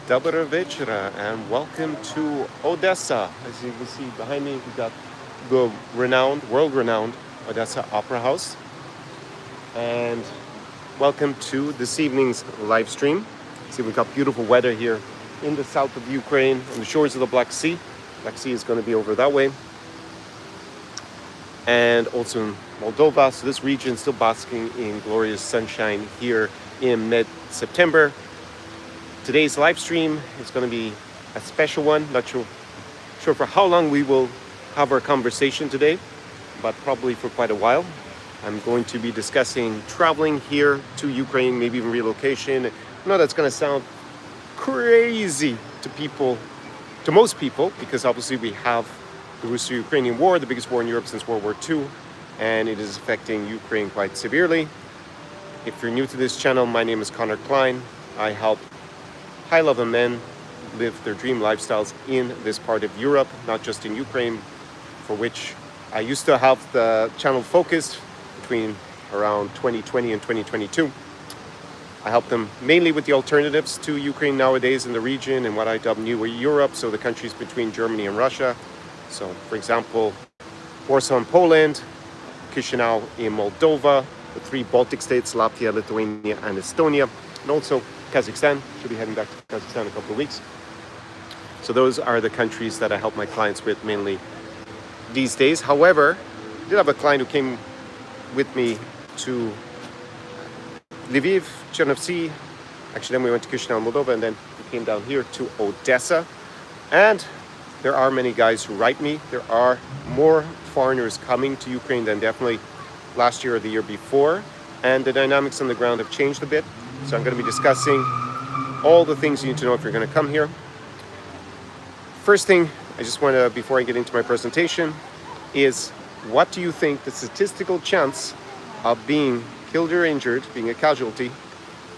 Доброго вечера and welcome to Odesa. As you can see behind me, we've got the world-renowned Odesa Opera House. And welcome to this evening's live stream. See, we've got beautiful weather here in the south of Ukraine, on the shores of the Black Sea. Black Sea is going to be over that way. And also in Moldova. So this region is still basking in glorious sunshine here in mid-September. Today's live stream is going to be a special one. Not sure for how long we will have our conversation today, but probably for quite a while. I'm going to be discussing traveling here to Ukraine, maybe even relocation. I know that's going to sound crazy to most people, because obviously we have the Russo-Ukrainian war, the biggest war in Europe since World War II, and it is affecting Ukraine quite severely. If you're new to this channel, my name is Connor Klein. I help high-level men live their dream lifestyles in this part of Europe, not just in Ukraine, for which I used to have the channel focused between around 2020 and 2022. I help them mainly with the alternatives to Ukraine nowadays in the region and what I dub New Europe, so the countries between Germany and Russia. So, for example, Warsaw in Poland, Chisinau in Moldova, the three Baltic states, Latvia, Lithuania, and Estonia, and also Kazakhstan. Should be heading back to Kazakhstan in a couple of weeks. So those are the countries that I help my clients with mainly these days. However, I did have a client who came with me to Lviv, Chernovtsi. Actually, then we went to Chisinau, Moldova, and then we came down here to Odesa. And there are many guys who write me. There are more foreigners coming to Ukraine than definitely last year or the year before. And the dynamics on the ground have changed a bit. So I'm going to be discussing all the things you need to know if you're going to come here. First thing, I just want to, before I get into my presentation, is what do you think the statistical chance of being killed or injured, being a casualty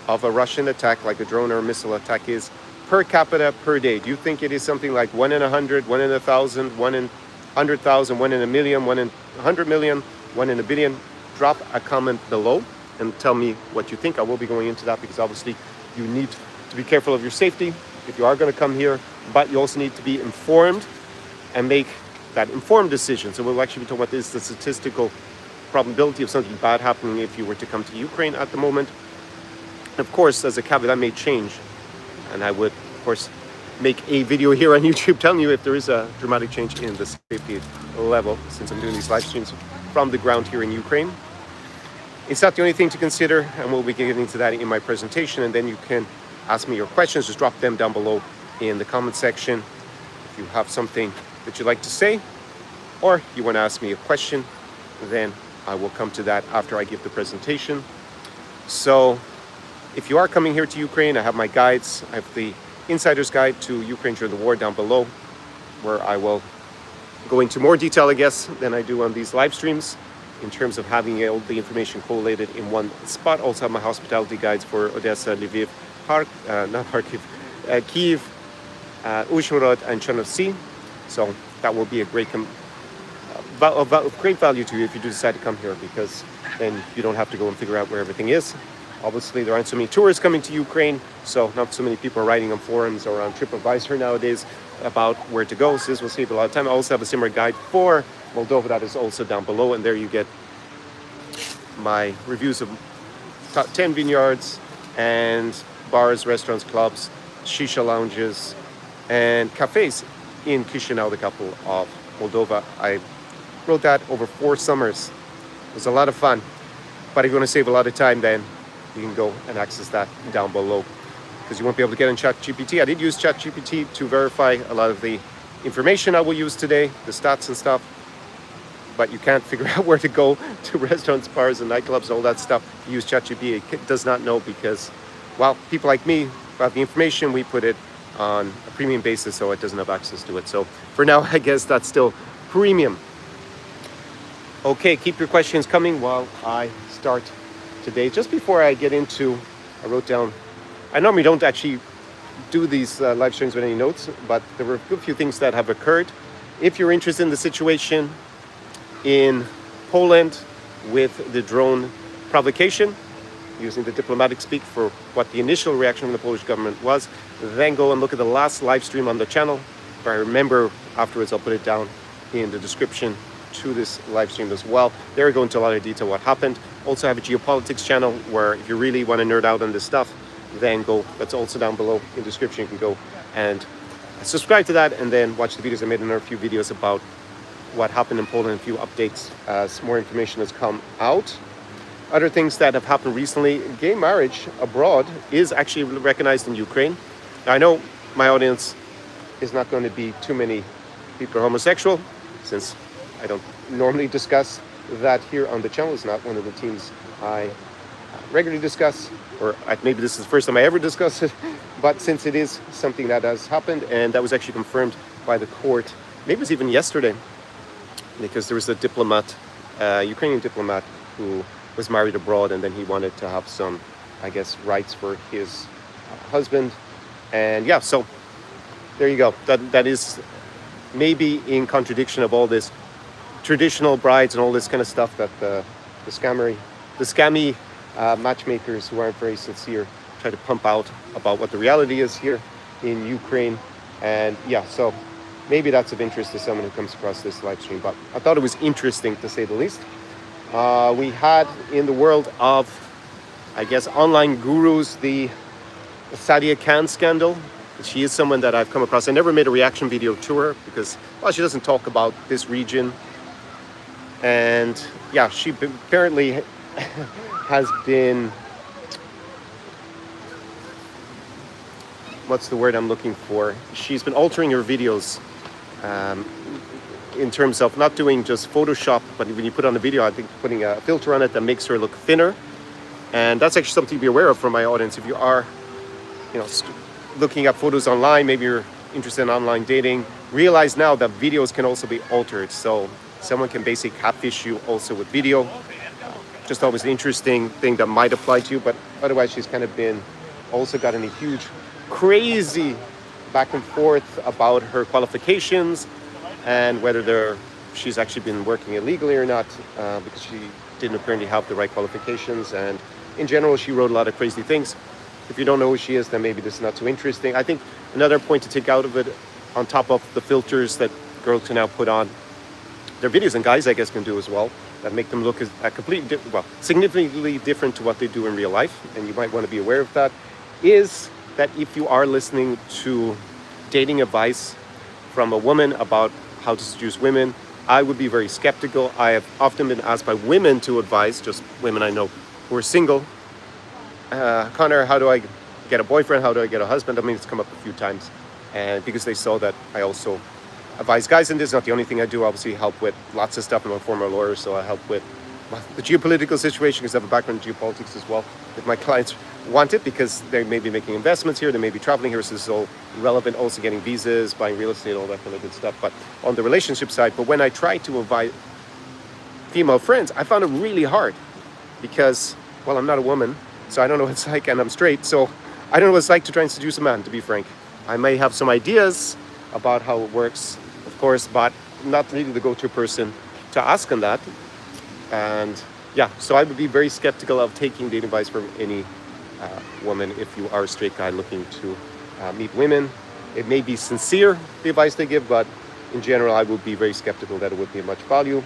of a Russian attack, like a drone or a missile attack, is per capita per day? Do you think it is something like 1 in 100, 1 in 1,000, 1 in 100,000, 1 in a million, 1 in 100 million, 1 in a billion? Drop a comment below and tell me what you think. I will be going into that because obviously you need to be careful of your safety if you are going to come here, but you also need to be informed and make that informed decision. So we'll actually be talking about this, the statistical probability of something bad happening if you were to come to Ukraine at the moment. Of course, as a caveat, that may change, and I would, of course, make a video here on YouTube telling you if there is a dramatic change in the safety level, since I'm doing these live streams from the ground here in Ukraine. It's not the only thing to consider, and we'll be getting into that in my presentation, and then you can ask me your questions. Just drop them down below in the comment section if you have something that you'd like to say, or you want to ask me a question, then I will come to that after I give the presentation. So if you are coming here to Ukraine, I have my guides. I have the Insider's Guide to Ukraine during the war down below, where I will go into more detail, I guess, than I do on these live streams, in terms of having all the information collated in one spot. Also have my hospitality guides for Odesa, Lviv, Kyiv, Uzhhorod, and Chernovtsi. So that will be a great value to you if you do decide to come here, because then you don't have to go and figure out where everything is. Obviously, there aren't so many tourists coming to Ukraine, so not so many people are writing on forums or on TripAdvisor nowadays about where to go. So this will save a lot of time. I also have a similar guide for Moldova that is also down below, and there you get my reviews of top 10 vineyards and bars, restaurants, clubs, shisha lounges, and cafes in Chisinau, the capital of Moldova. I wrote that over 4 summers. It was a lot of fun, but if you want to save a lot of time, then you can go and access that down below, because you won't be able to get in ChatGPT. I did use ChatGPT to verify a lot of the information I will use today, the stats and stuff, but you can't figure out where to go to restaurants, bars, and nightclubs, all that stuff. You use ChatGPT, it does not know, because, well, people like me who have the information, we put it on a premium basis, so it doesn't have access to it. So for now, I guess that's still premium. Okay, keep your questions coming while I start today. Just before I get into, I wrote down, I normally don't actually do these live streams with any notes, but there were a good few things that have occurred. If you're interested in the situation in Poland with the drone provocation, using the diplomatic speak for what the initial reaction from the Polish government was. Then go and look at the last live stream on the channel. If I remember afterwards, I'll put it down in the description to this live stream as well. There we go into a lot of detail what happened. Also have a Geopolitics channel where if you really want to nerd out on this stuff, then go, that's also down below in the description. You can go and subscribe to that and then watch the videos. I made another few videos about what happened in Poland, a few updates as more information has come out. Other things that have happened recently, gay marriage abroad is actually recognized in Ukraine. Now, I know my audience is not going to be too many people who are homosexual, since I don't normally discuss that here on the channel. It's not one of the themes I regularly discuss, or maybe this is the first time I ever discuss it, but since it is something that has happened, and that was actually confirmed by the court, maybe it was even yesterday, because there was a diplomat, Ukrainian diplomat, who was married abroad, and then he wanted to have some, I guess, rights for his husband. And yeah, so there you go. That is maybe in contradiction of all this traditional brides and all this kind of stuff that the scammy matchmakers who aren't very sincere try to pump out about what the reality is here in Ukraine. And yeah, so maybe that's of interest to someone who comes across this live stream, but I thought it was interesting to say the least. We had in the world of, I guess, online gurus, the Sadia Khan scandal. She is someone that I've come across. I never made a reaction video to her because, well, she doesn't talk about this region. And yeah, she apparently has been, what's the word I'm looking for? She's been altering her videos in terms of not doing just Photoshop, but when you put on a video, I think putting a filter on it that makes her look thinner. And that's actually something to be aware of for my audience. If you are, looking at photos online, maybe you're interested in online dating, realize now that videos can also be altered. So someone can basically catfish you also with video. Just always an interesting thing that might apply to you, but otherwise she's kind of been also gotten a huge, crazy back and forth about her qualifications and whether she's actually been working illegally or not, because she didn't apparently have the right qualifications. And in general, she wrote a lot of crazy things. If you don't know who she is, then maybe this is not too interesting. I think another point to take out of it, on top of the filters that girls can now put on their videos, and guys I guess can do as well, that make them look as significantly different to what they do in real life, and you might want to be aware of that, is that if you are listening to dating advice from a woman about how to seduce women, I would be very skeptical. I have often been asked by women to advise, just women I know who are single, Connor, how do I get a boyfriend? How do I get a husband? I mean, it's come up a few times. And because they saw that I also advise guys, and this is not the only thing I do, obviously help with lots of stuff. I'm a former lawyer, so I help with the geopolitical situation because I have a background in geopolitics as well. If my clients want it, because they may be making investments here, they may be traveling here, so this is all relevant, also getting visas, buying real estate, all that kind of good stuff. But on the relationship side, but when I try to invite female friends, I found it really hard because, well, I'm not a woman, so I don't know what it's like, and I'm straight, so I don't know what it's like to try and seduce a man, to be frank. I may have some ideas about how it works, of course, but not really the go-to person to ask on that. And yeah, so I would be very skeptical of taking dating advice from any woman if you are a straight guy looking to meet women. It may be sincere, the advice they give, but in general, I would be very skeptical that it would be of much value.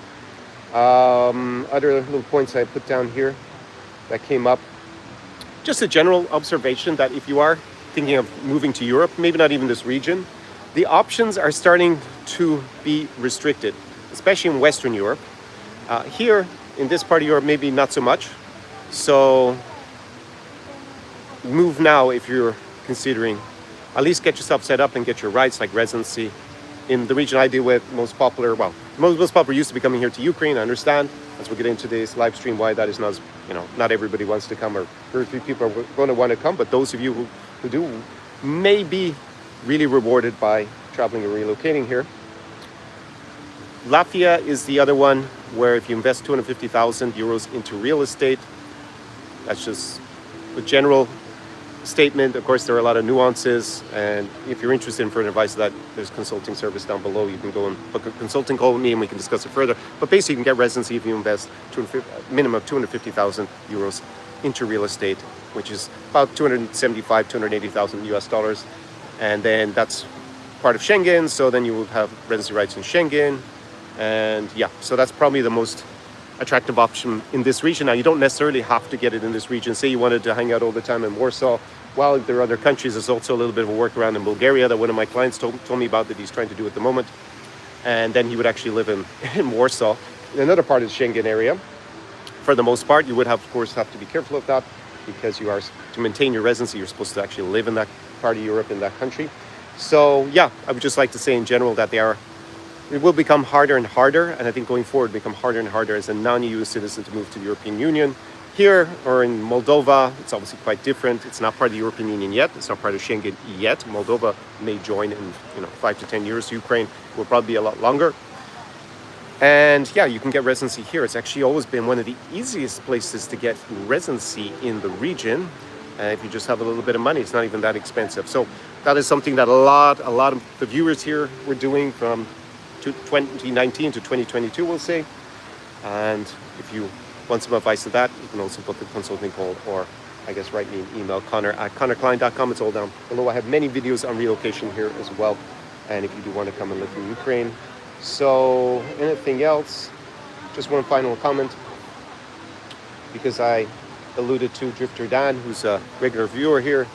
Other little points I put down here that came up. Just a general observation that if you are thinking of moving to Europe, maybe not even this region, the options are starting to be restricted, especially in Western Europe. Here, in this part of Europe, maybe not so much. So move now if you're considering. At least get yourself set up and get your rights, like residency. In the region I deal with, most popular used to be coming here to Ukraine. I understand, as we get into this live stream, why that is not, not everybody wants to come, or very few people are going to want to come, but those of you who do may be really rewarded by traveling and relocating here. Latvia is the other one where if you invest 250,000 euros into real estate, that's just a general statement. Of course, there are a lot of nuances, and if you're interested in further advice, that there's consulting service down below. You can go and book a consulting call with me, and we can discuss it further. But basically, you can get residency if you invest minimum of 250,000 euros into real estate, which is about 280,000 US dollars. And then that's part of Schengen. So then you will have residency rights in Schengen. And yeah, so that's probably the most attractive option in this region. Now, you don't necessarily have to get it in this region. Say you wanted to hang out all the time in Warsaw. While there are other countries, there's also a little bit of a workaround in Bulgaria that one of my clients told me about that he's trying to do at the moment. And then he would actually live in Warsaw, in another part of the Schengen area. For the most part, you would have, of course, have to be careful of that, because you are, to maintain your residency, you're supposed to actually live in that part of Europe, in that country. So yeah, I would just like to say in general that it will become harder and harder, and I think going forward become harder and harder as a non-EU citizen to move to the European Union. Here, or in Moldova, it's obviously quite different. It's not part of the European Union yet. It's not part of Schengen yet. Moldova may join in 5 to 10 years. Ukraine will probably be a lot longer. And yeah, you can get residency here. It's actually always been one of the easiest places to get residency in the region. If you just have a little bit of money, it's not even that expensive. So that is something that a lot of the viewers here were doing from 2019 to 2022, we'll say. And if you want some advice to that, you can also book a consulting call, or I guess write me an email, connor@connorklein.com. It's all down below. I have many videos on relocation here as well, and if you do want to come and live in Ukraine. So anything else? Just one final comment, because I alluded to Drifter Dan, who's a regular viewer here,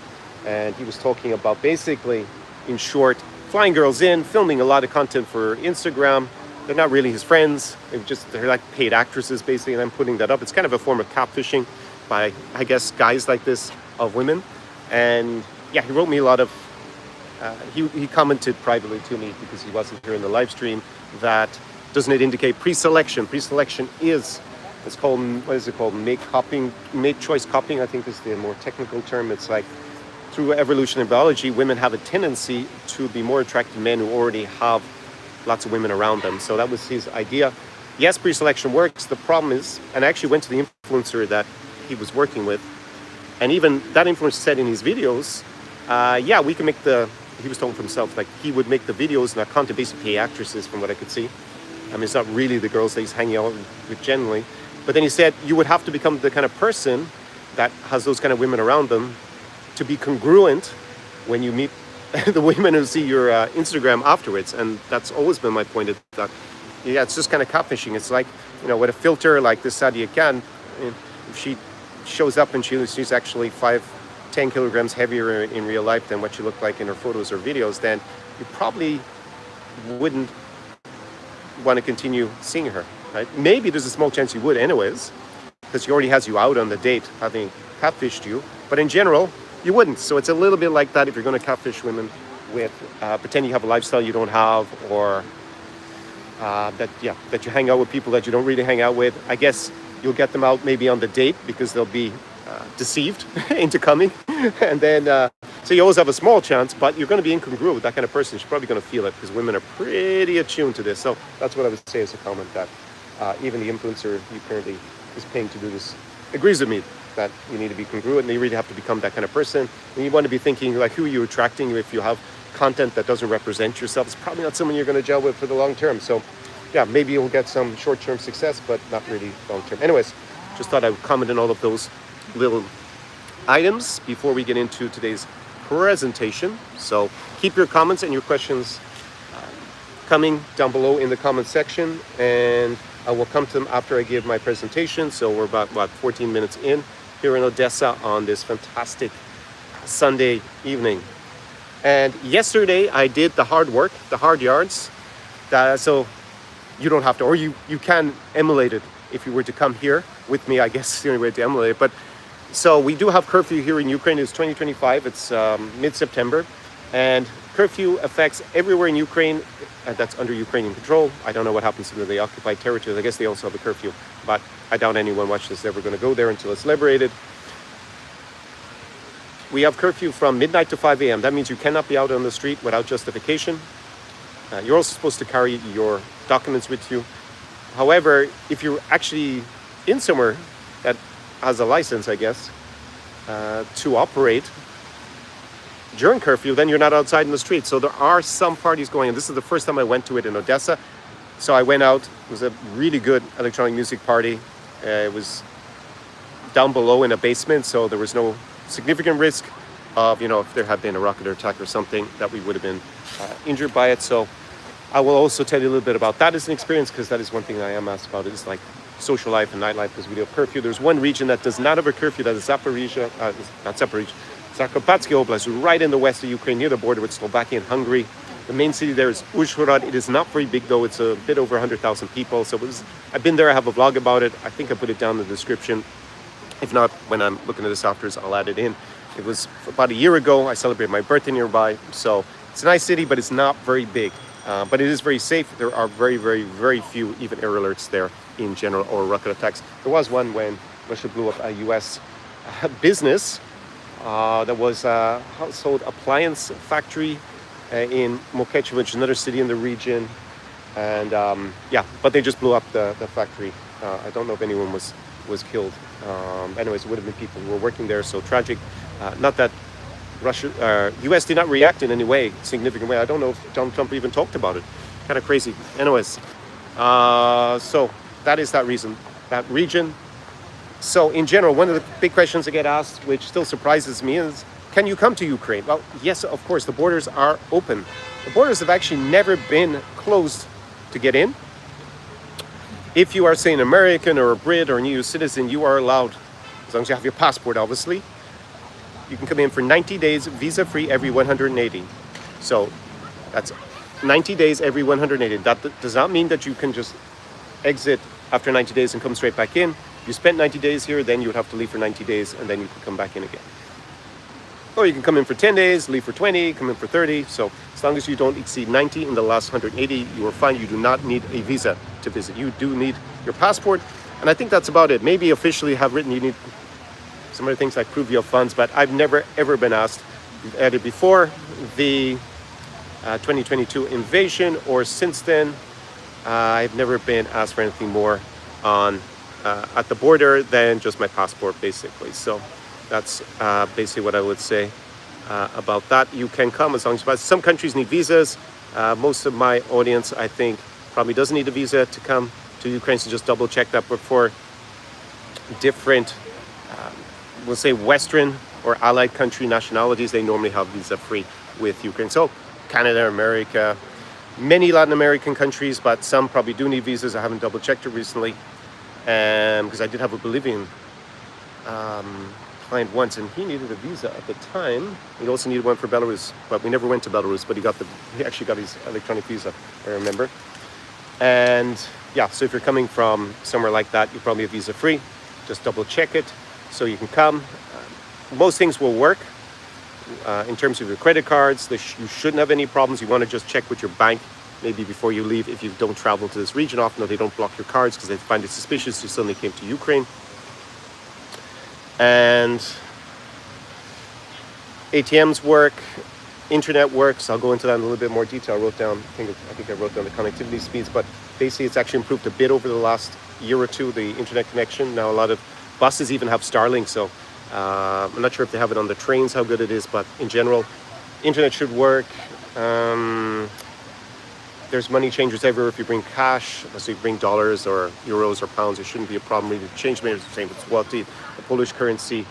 and he was talking about basically, in short, flying girls in, filming a lot of content for Instagram. They're not really his friends. They're like paid actresses, basically, and I'm putting that up. It's kind of a form of catfishing by, I guess, guys like this of women. And yeah, he wrote me a lot of, he commented privately to me, because he wasn't here in the live stream, that doesn't it indicate pre-selection? Pre-selection is, it's called, what is it called? Mate choice copying, I think is the more technical term. It's like, through evolution and biology, women have a tendency to be more attracted to men who already have lots of women around them. So that was his idea. Yes, pre-selection works. The problem is, and I actually went to the influencer that he was working with, and even that influencer said in his videos, yeah, we can make he was talking for himself, like he would make the videos and that content basically pay actresses, from what I could see. I mean, it's not really the girls that he's hanging out with generally. But then he said you would have to become the kind of person that has those kind of women around them to be congruent when you meet the women who see your Instagram afterwards. And that's always been my point, that yeah, it's just kind of catfishing. It's like, with a filter like this Sadia Khan, if she shows up and she's actually 5-10 kilograms heavier in real life than what she looked like in her photos or videos, then you probably wouldn't want to continue seeing her, right? Maybe there's a small chance you would anyways, because she already has you out on the date, having catfished you. But in general, you wouldn't. So it's a little bit like that if you're going to catfish women with pretend you have a lifestyle you don't have, or that you hang out with people that you don't really hang out with. I guess you'll get them out maybe on the date, because they'll be deceived into coming. And then, so you always have a small chance, but you're going to be incongruent with that kind of person. She's probably going to feel it, because women are pretty attuned to this. So that's what I would say as a comment, that even the influencer you currently is paying to do this agrees with me, that you need to be congruent, and you really have to become that kind of person. And you want to be thinking, like, who are you attracting? If you have content that doesn't represent yourself, it's probably not someone you're going to gel with for the long term. So yeah, maybe you'll get some short-term success, but not really long-term. Anyways, just thought I would comment on all of those little items before we get into today's presentation. So keep your comments and your questions coming down below in the comment section, and I will come to them after I give my presentation. So we're about 14 minutes in here in Odesa on this fantastic Sunday evening. And yesterday I did the hard work, the hard yards. So you don't have to, or you can emulate it if you were to come here with me. I guess the only way to emulate it. But so we do have curfew here in Ukraine. It's 2025. It's mid-September, and curfew affects everywhere in Ukraine that's under Ukrainian control. I don't know what happens to the occupied territories. I guess they also have a curfew, but I doubt anyone watching this is ever going to go there until it's liberated. We have curfew from midnight to 5 a.m. That means you cannot be out on the street without justification. You're also supposed to carry your documents with you. However, if you're actually in somewhere that has a license, I guess, to operate during curfew, then you're not outside in the street. So there are some parties going on. This is the first time I went to it in Odesa. So I went out. It was a really good electronic music party. It was down below in a basement, so there was no significant risk of, if there had been a rocket attack or something, that we would have been injured by it. So I will also tell you a little bit about that as an experience, because that is one thing I am asked about, is like social life and nightlife, because we do have curfew. There's one region that does not have a curfew, that is Zaporizhia, Zakarpatski Oblast, right in the west of Ukraine, near the border with Slovakia and Hungary. The main city there is Uzhhorod. It is not very big though. It's a bit over 100,000 people. So I've been there. I have a vlog about it. I think I put it down in the description. If not, when I'm looking at this afterwards, I'll add it in. It was about a year ago. I celebrated my birthday nearby. So it's a nice city, but it's not very big. But it is very safe. There are very, very, very few even air alerts there in general, or rocket attacks. There was one when Russia blew up a US business that was a household appliance factory in Mokechi, which is another city in the region. And but they just blew up the factory. I don't know if anyone was killed. Anyways, it would have been people who were working there. So tragic. Not that US did not react in any way, significant way. I don't know if Donald Trump even talked about it. Kind of crazy. Anyways, so that is that region. So in general, one of the big questions I get asked, which still surprises me, is, can you come to Ukraine? Well, yes, of course, the borders are open. The borders have actually never been closed to get in. If you are, say, an American or a Brit or an EU citizen, you are allowed, as long as you have your passport, obviously. You can come in for 90 days, visa-free every 180. So that's 90 days every 180. That does not mean that you can just exit after 90 days and come straight back in. You spent 90 days here, then you would have to leave for 90 days, and then you can come back in again. Or you can come in for 10 days, leave for 20, come in for 30. So as long as you don't exceed 90 in the last 180, you are fine. You do not need a visa to visit. You do need your passport. And I think that's about it. Maybe officially have written you need some other things like proof of funds, but I've never ever been asked either before the 2022 invasion or since then. I've never been asked for anything more on at the border than just my passport, basically. So that's basically what I would say about that. You can come as long as you pass. Some countries need visas. Most of my audience, I think, probably doesn't need a visa to come to Ukraine, so just double check that. But for different we'll say Western or allied country nationalities, they normally have visa free with Ukraine. So Canada, America, many Latin American countries, but some probably do need visas. I haven't double checked it recently, because I did have a Bolivian client once, and he needed a visa at the time. He also needed one for Belarus, but we never went to Belarus, but he actually got his electronic visa, I remember. And yeah, so if you're coming from somewhere like that, you probably have visa free. Just double check it. So you can come. Most things will work in terms of your credit cards. You shouldn't have any problems. You want to just check with your bank maybe before you leave if you don't travel to this region often, or they don't block your cards because they find it suspicious you suddenly came to Ukraine. And ATMs work, internet works. I'll go into that in a little bit more detail. I think I wrote down the connectivity speeds, but basically it's actually improved a bit over the last year or two, the internet connection. Now a lot of buses even have Starlink, so I'm not sure if they have it on the trains, how good it is, but in general, internet should work. There's money changers everywhere if you bring cash, so you bring dollars or euros or pounds, it shouldn't be a problem. Really, change makers the same with zloty, the Polish currency.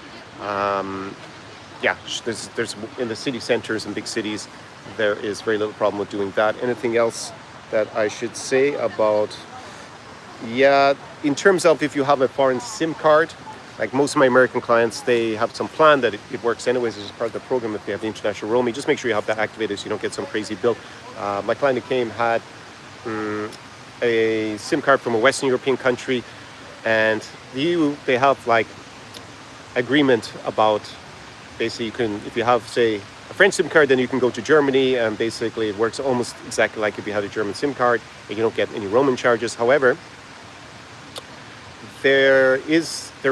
There's in the city centers and big cities, there is very little problem with doing that. Anything else that I should say about? Yeah, in terms of if you have a foreign SIM card, like most of my American clients, they have some plan that it works anyways as part of the program if they have the international roaming. Just make sure you have that activated so you don't get some crazy bill. My client who came had a SIM card from a Western European country, and the EU, they have like agreement about basically you can, if you have say a French SIM card, then you can go to Germany, and basically it works almost exactly like if you had a German SIM card, and you don't get any roaming charges. However, they're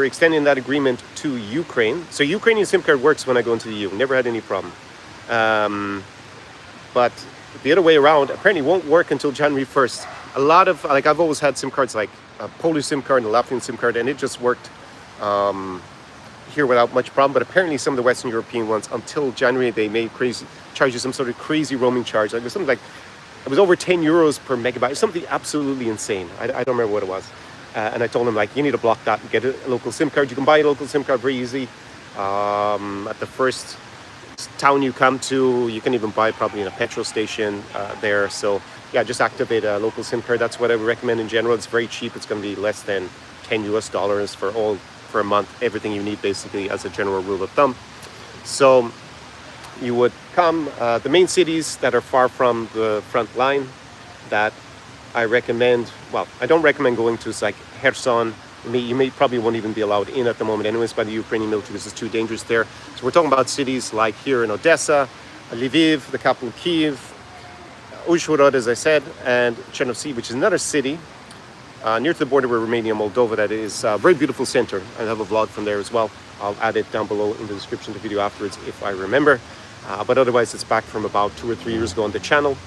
extending that agreement to Ukraine. So Ukrainian SIM card works when I go into the EU. Never had any problem. But the other way around apparently won't work until January 1st. A lot of, like I've always had SIM cards like a Polish SIM card and a Latvian SIM card, and it just worked here without much problem. But apparently some of the Western European ones, until January, they made charge you some sort of crazy roaming charge. Like it was something like, it was over 10 euros per megabyte, something absolutely insane. I don't remember what it was. And I told him, like, you need to block that and get a local SIM card. You can buy a local SIM card very easy. At the first town you come to, you can even buy probably in a petrol station there. So yeah, just activate a local SIM card. That's what I would recommend in general. It's very cheap. It's going to be less than $10 for a month, everything you need basically, as a general rule of thumb. So you would come, the main cities that are far from the front line that I recommend, well, I don't recommend going to, is like Kherson. You probably won't even be allowed in at the moment anyways by the Ukrainian military because it's too dangerous there. So we're talking about cities like here in Odesa, Lviv, the capital Kyiv, Uzhhorod, as I said, and Chernovtsi, which is another city near to the border with Romania and Moldova. That is a very beautiful center. I have a vlog from there as well. I'll add it down below in the description of the video afterwards if I remember. But otherwise, it's back from about 2 or 3 years ago on the channel.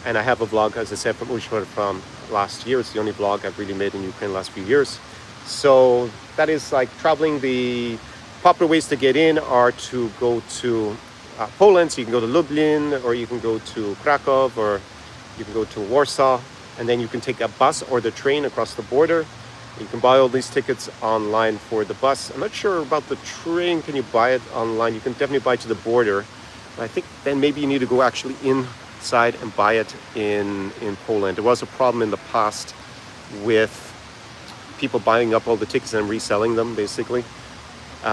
And I have a vlog, as I said, from Uzhhorod from last year. It's the only vlog I've really made in Ukraine the last few years. So that is like traveling. The popular ways to get in are to go to Poland. So you can go to Lublin, or you can go to Krakow, or you can go to Warsaw. And then you can take a bus or the train across the border. You can buy all these tickets online for the bus. I'm not sure about the train. Can you buy it online? You can definitely buy it to the border. But I think then maybe you need to go actually inside and buy it in Poland. There was a problem in the past with people buying up all the tickets and reselling them, basically.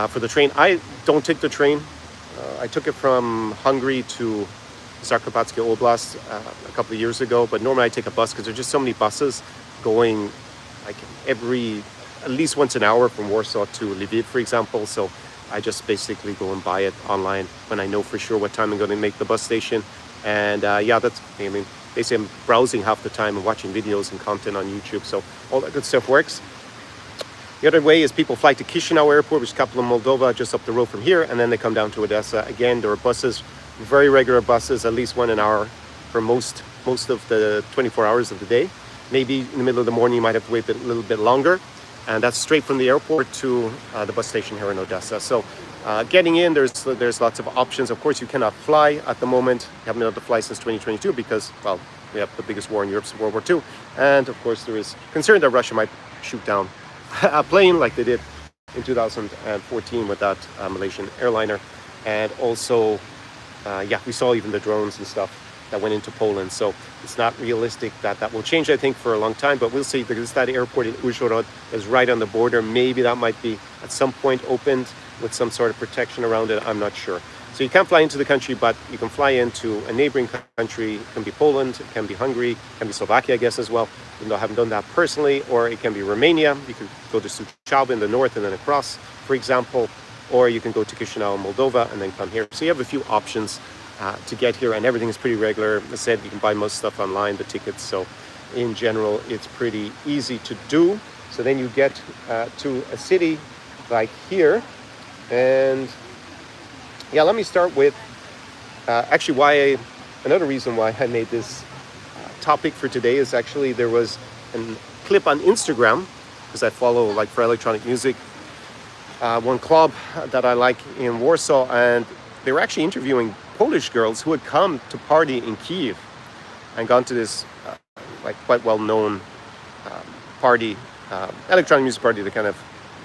For the train, I don't take the train. I took it from Hungary to Zakarpattia Oblast a couple of years ago, but normally I take a bus because there's just so many buses going like at least once an hour from Warsaw to Lviv, for example. So I just basically go and buy it online when I know for sure what time I'm going to make the bus station. And yeah, basically I'm browsing half the time and watching videos and content on YouTube. So all that good stuff works. The other way is people fly to Chisinau Airport, which is the capital of Moldova, just up the road from here, and then they come down to Odesa. Again, there are buses, very regular buses, at least 1 an hour for most of the 24 hours of the day. Maybe in the middle of the morning you might have to wait a little bit longer, and that's straight from the airport to the bus station here in Odesa. So getting in, there's lots of options. Of course, you cannot fly at the moment. You haven't been able to fly since 2022 because, well, we have the biggest war in Europe since World War II, and of course there is concern that Russia might shoot down a plane like they did in 2014 with that Malaysian airliner. And also, yeah, we saw even the drones and stuff that went into Poland. So it's not realistic that will change, I think, for a long time. But we'll see, because that airport in Uzhhorod is right on the border. Maybe that might be at some point opened with some sort of protection around it. I'm not sure. So you can't fly into the country, but you can fly into a neighboring country. It can be Poland, it can be Hungary, it can be Slovakia, I guess, as well. Even though I haven't done that personally. Or it can be Romania. You could go to Suceava in the north and then across, for example. Or you can go to Chisinau in Moldova and then come here. So you have a few options to get here, and everything is pretty regular. As I said, you can buy most stuff online, the tickets. So in general, it's pretty easy to do. So then you get to a city like here. And yeah, let me start with actually another reason why I made this topic for today is actually there was a clip on Instagram, because I follow, like, for electronic music, one club that I like in Warsaw, and they were actually interviewing Polish girls who had come to party in Kyiv and gone to this like quite well-known party, electronic music party that kind of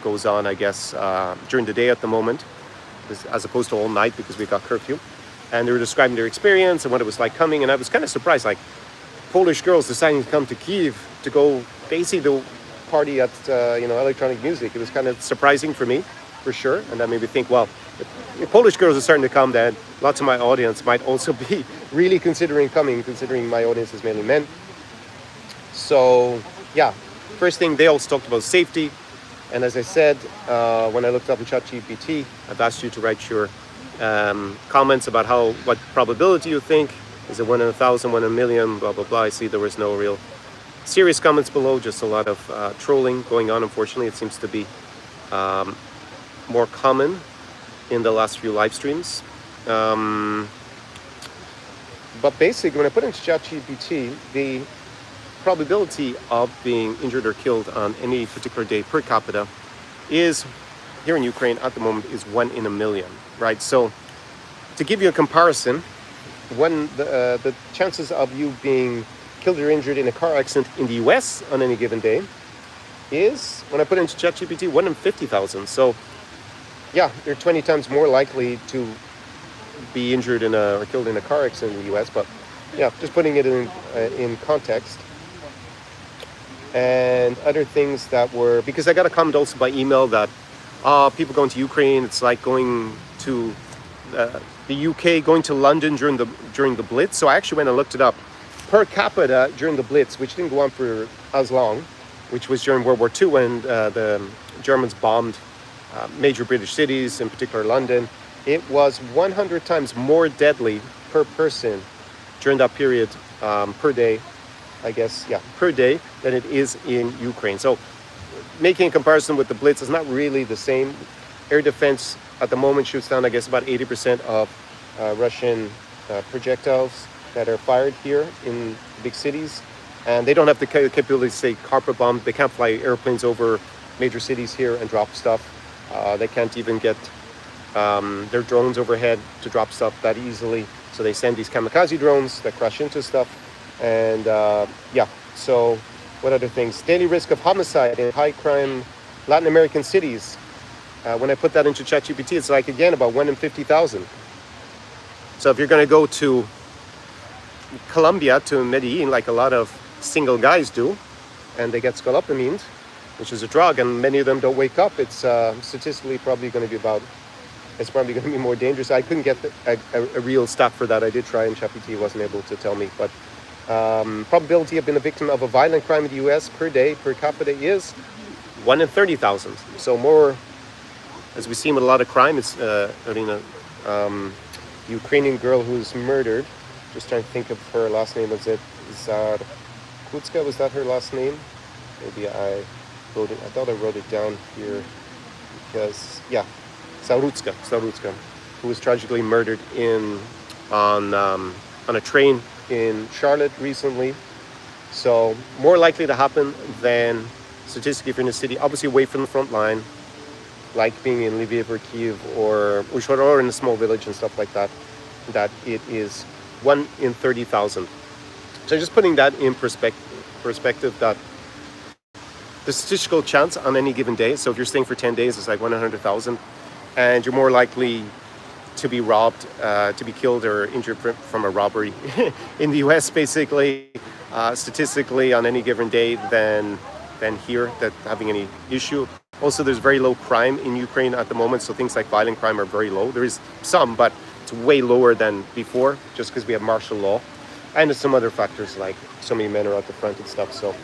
goes on, I guess, during the day at the moment, as opposed to all night because we got curfew. And they were describing their experience and what it was like coming, and I was kind of surprised, like, Polish girls deciding to come to Kyiv to go basically to party at electronic music. It was kind of surprising for me, for sure. And that made me think, well, if Polish girls are starting to come, then lots of my audience might also be really considering coming, considering my audience is mainly men. So yeah, first thing, they also talked about safety. And as I said, when I looked up in ChatGPT, I've asked you to write your comments about what probability you think. Is it 1 in 1,000, 1 in a million, blah, blah, blah. I see there was no real serious comments below, just a lot of trolling going on. Unfortunately, it seems to be more common in the last few live streams. But basically, when I put into ChatGPT, the probability of being injured or killed on any particular day per capita is, here in Ukraine at the moment, is 1 in a million, right? So to give you a comparison, the chances of you being killed or injured in a car accident in the US on any given day is, when I put it into ChatGPT, 1 in 50,000. So yeah, you're 20 times more likely to be injured or killed in a car accident in the US. But yeah, just putting it in context. And other things that were, because I got a comment also by email that people going to Ukraine, it's like going to the UK, going to London during the Blitz. So I actually went and looked it up. Per capita during the Blitz, which didn't go on for as long, which was during World War II when the Germans bombed major British cities, in particular London, it was 100 times more deadly per person during that period, per day, I guess, yeah, per day, than it is in Ukraine. So making a comparison with the Blitz is not really the same. Air defense at the moment shoots down, I guess, about 80% of Russian projectiles that are fired here in big cities. And they don't have the capability to say carpet bomb. They can't fly airplanes over major cities here and drop stuff. They can't even get their drones overhead to drop stuff that easily. So they send these kamikaze drones that crash into stuff. And yeah, so what other things? Daily risk of homicide in high crime Latin American cities. When I put that into ChatGPT, it's like, again, about 1 in 50,000. So if you're going to go to Colombia, to Medellin, like a lot of single guys do, and they get scopolamine, which is a drug, and many of them don't wake up, it's statistically probably going to be about, it's probably going to be more dangerous. I couldn't get a real stat for that. I did try, and ChatGPT wasn't able to tell me. But probability of being a victim of a violent crime in the US per day, per capita, is 1 in 30,000. So more, as we see with a lot of crime, it's Ukrainian girl who's murdered. Just trying to think of her last name. Was it Zarkutska? Was that her last name? Maybe I wrote it. I thought I wrote it down here because, yeah, Sarutska, who was tragically murdered on a train in Charlotte recently. So more likely to happen than statistically if you're in a city, obviously away from the front line, like being in Lviv or Kyiv or Uzhhorod or in a small village and stuff like that, that it is 1 in 30,000. So just putting that in perspective that the statistical chance on any given day, so if you're staying for 10 days, it's like 100,000, and you're more likely to be robbed, to be killed or injured from a robbery in the US, basically, statistically on any given day than here, that having any issue. Also, there's very low crime in Ukraine at the moment, so things like violent crime are very low. There is some, but it's way lower than before, just because we have martial law. And there's some other factors, like so many men are at the front and stuff. So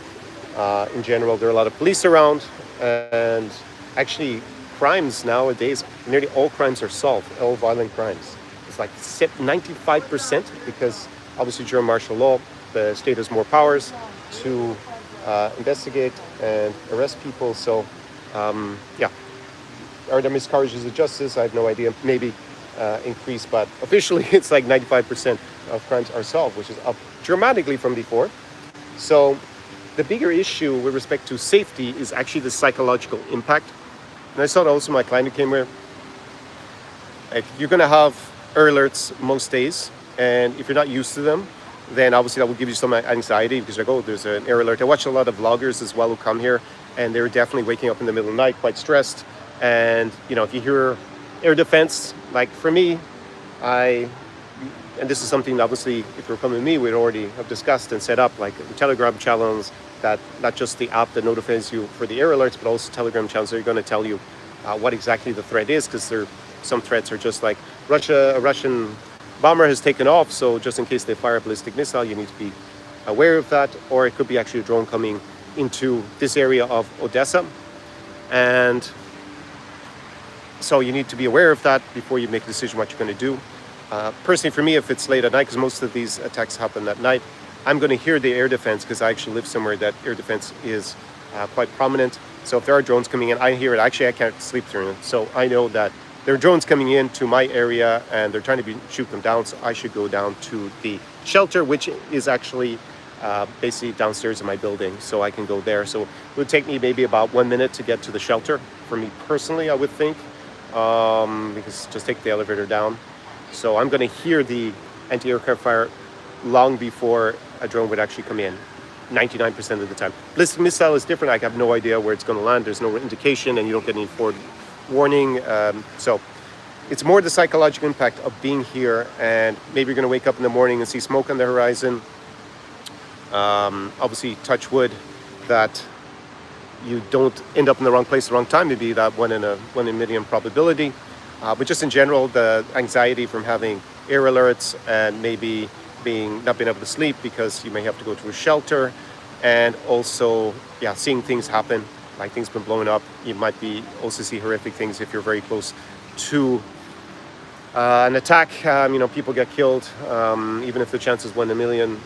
in general, there are a lot of police around, and actually crimes nowadays, nearly all crimes are solved, all violent crimes. It's like 95%, because obviously during martial law, the state has more powers to investigate and arrest people. So yeah, are there miscarriages of justice? I have no idea. Maybe increase, but officially it's like 95% of crimes are solved, which is up dramatically from before. So the bigger issue with respect to safety is actually the psychological impact. And I saw that also my client who came here. Like, you're going to have air alerts most days, and if you're not used to them, then obviously that will give you some anxiety, because like, oh, there's an air alert. I watch a lot of vloggers as well who come here, and they're definitely waking up in the middle of the night quite stressed. And you know, if you hear air defense, like for me, and this is something obviously if you're coming with me, we'd already have discussed and set up, like the Telegram channels, that not just the app that notifies you for the air alerts, but also Telegram channels that are going to tell you what exactly the threat is, because some threats are just like a Russian bomber has taken off, so just in case they fire a ballistic missile, you need to be aware of that. Or it could be actually a drone coming into this area of Odesa, and so you need to be aware of that before you make a decision what you're going to do. Personally, for me, if it's late at night, because most of these attacks happen at night, I'm going to hear the air defense, because I actually live somewhere that air defense is quite prominent. So if there are drones coming in, I hear it. Actually, I can't sleep through it. So I know that there are drones coming in to my area, and they're trying to shoot them down. So I should go down to the shelter, which is actually basically downstairs in my building. So I can go there. So it would take me maybe about 1 minute to get to the shelter. For me personally, I would think, because just take the elevator down. So I'm going to hear the anti-aircraft fire long before a drone would actually come in. 99% of the time. Ballistic missile is different. I have no idea where it's going to land. There's no indication, and you don't get any forward warning. So it's more the psychological impact of being here, and maybe you're going to wake up in the morning and see smoke on the horizon. Obviously, touch wood that you don't end up in the wrong place at the wrong time. Maybe that one in a million probability. But just in general, the anxiety from having air alerts and maybe not being able to sleep because you may have to go to a shelter, and also seeing things happen, like things been blown up. You might be also see horrific things if you're very close to an attack. People get killed, even if the chance is 1 in a million,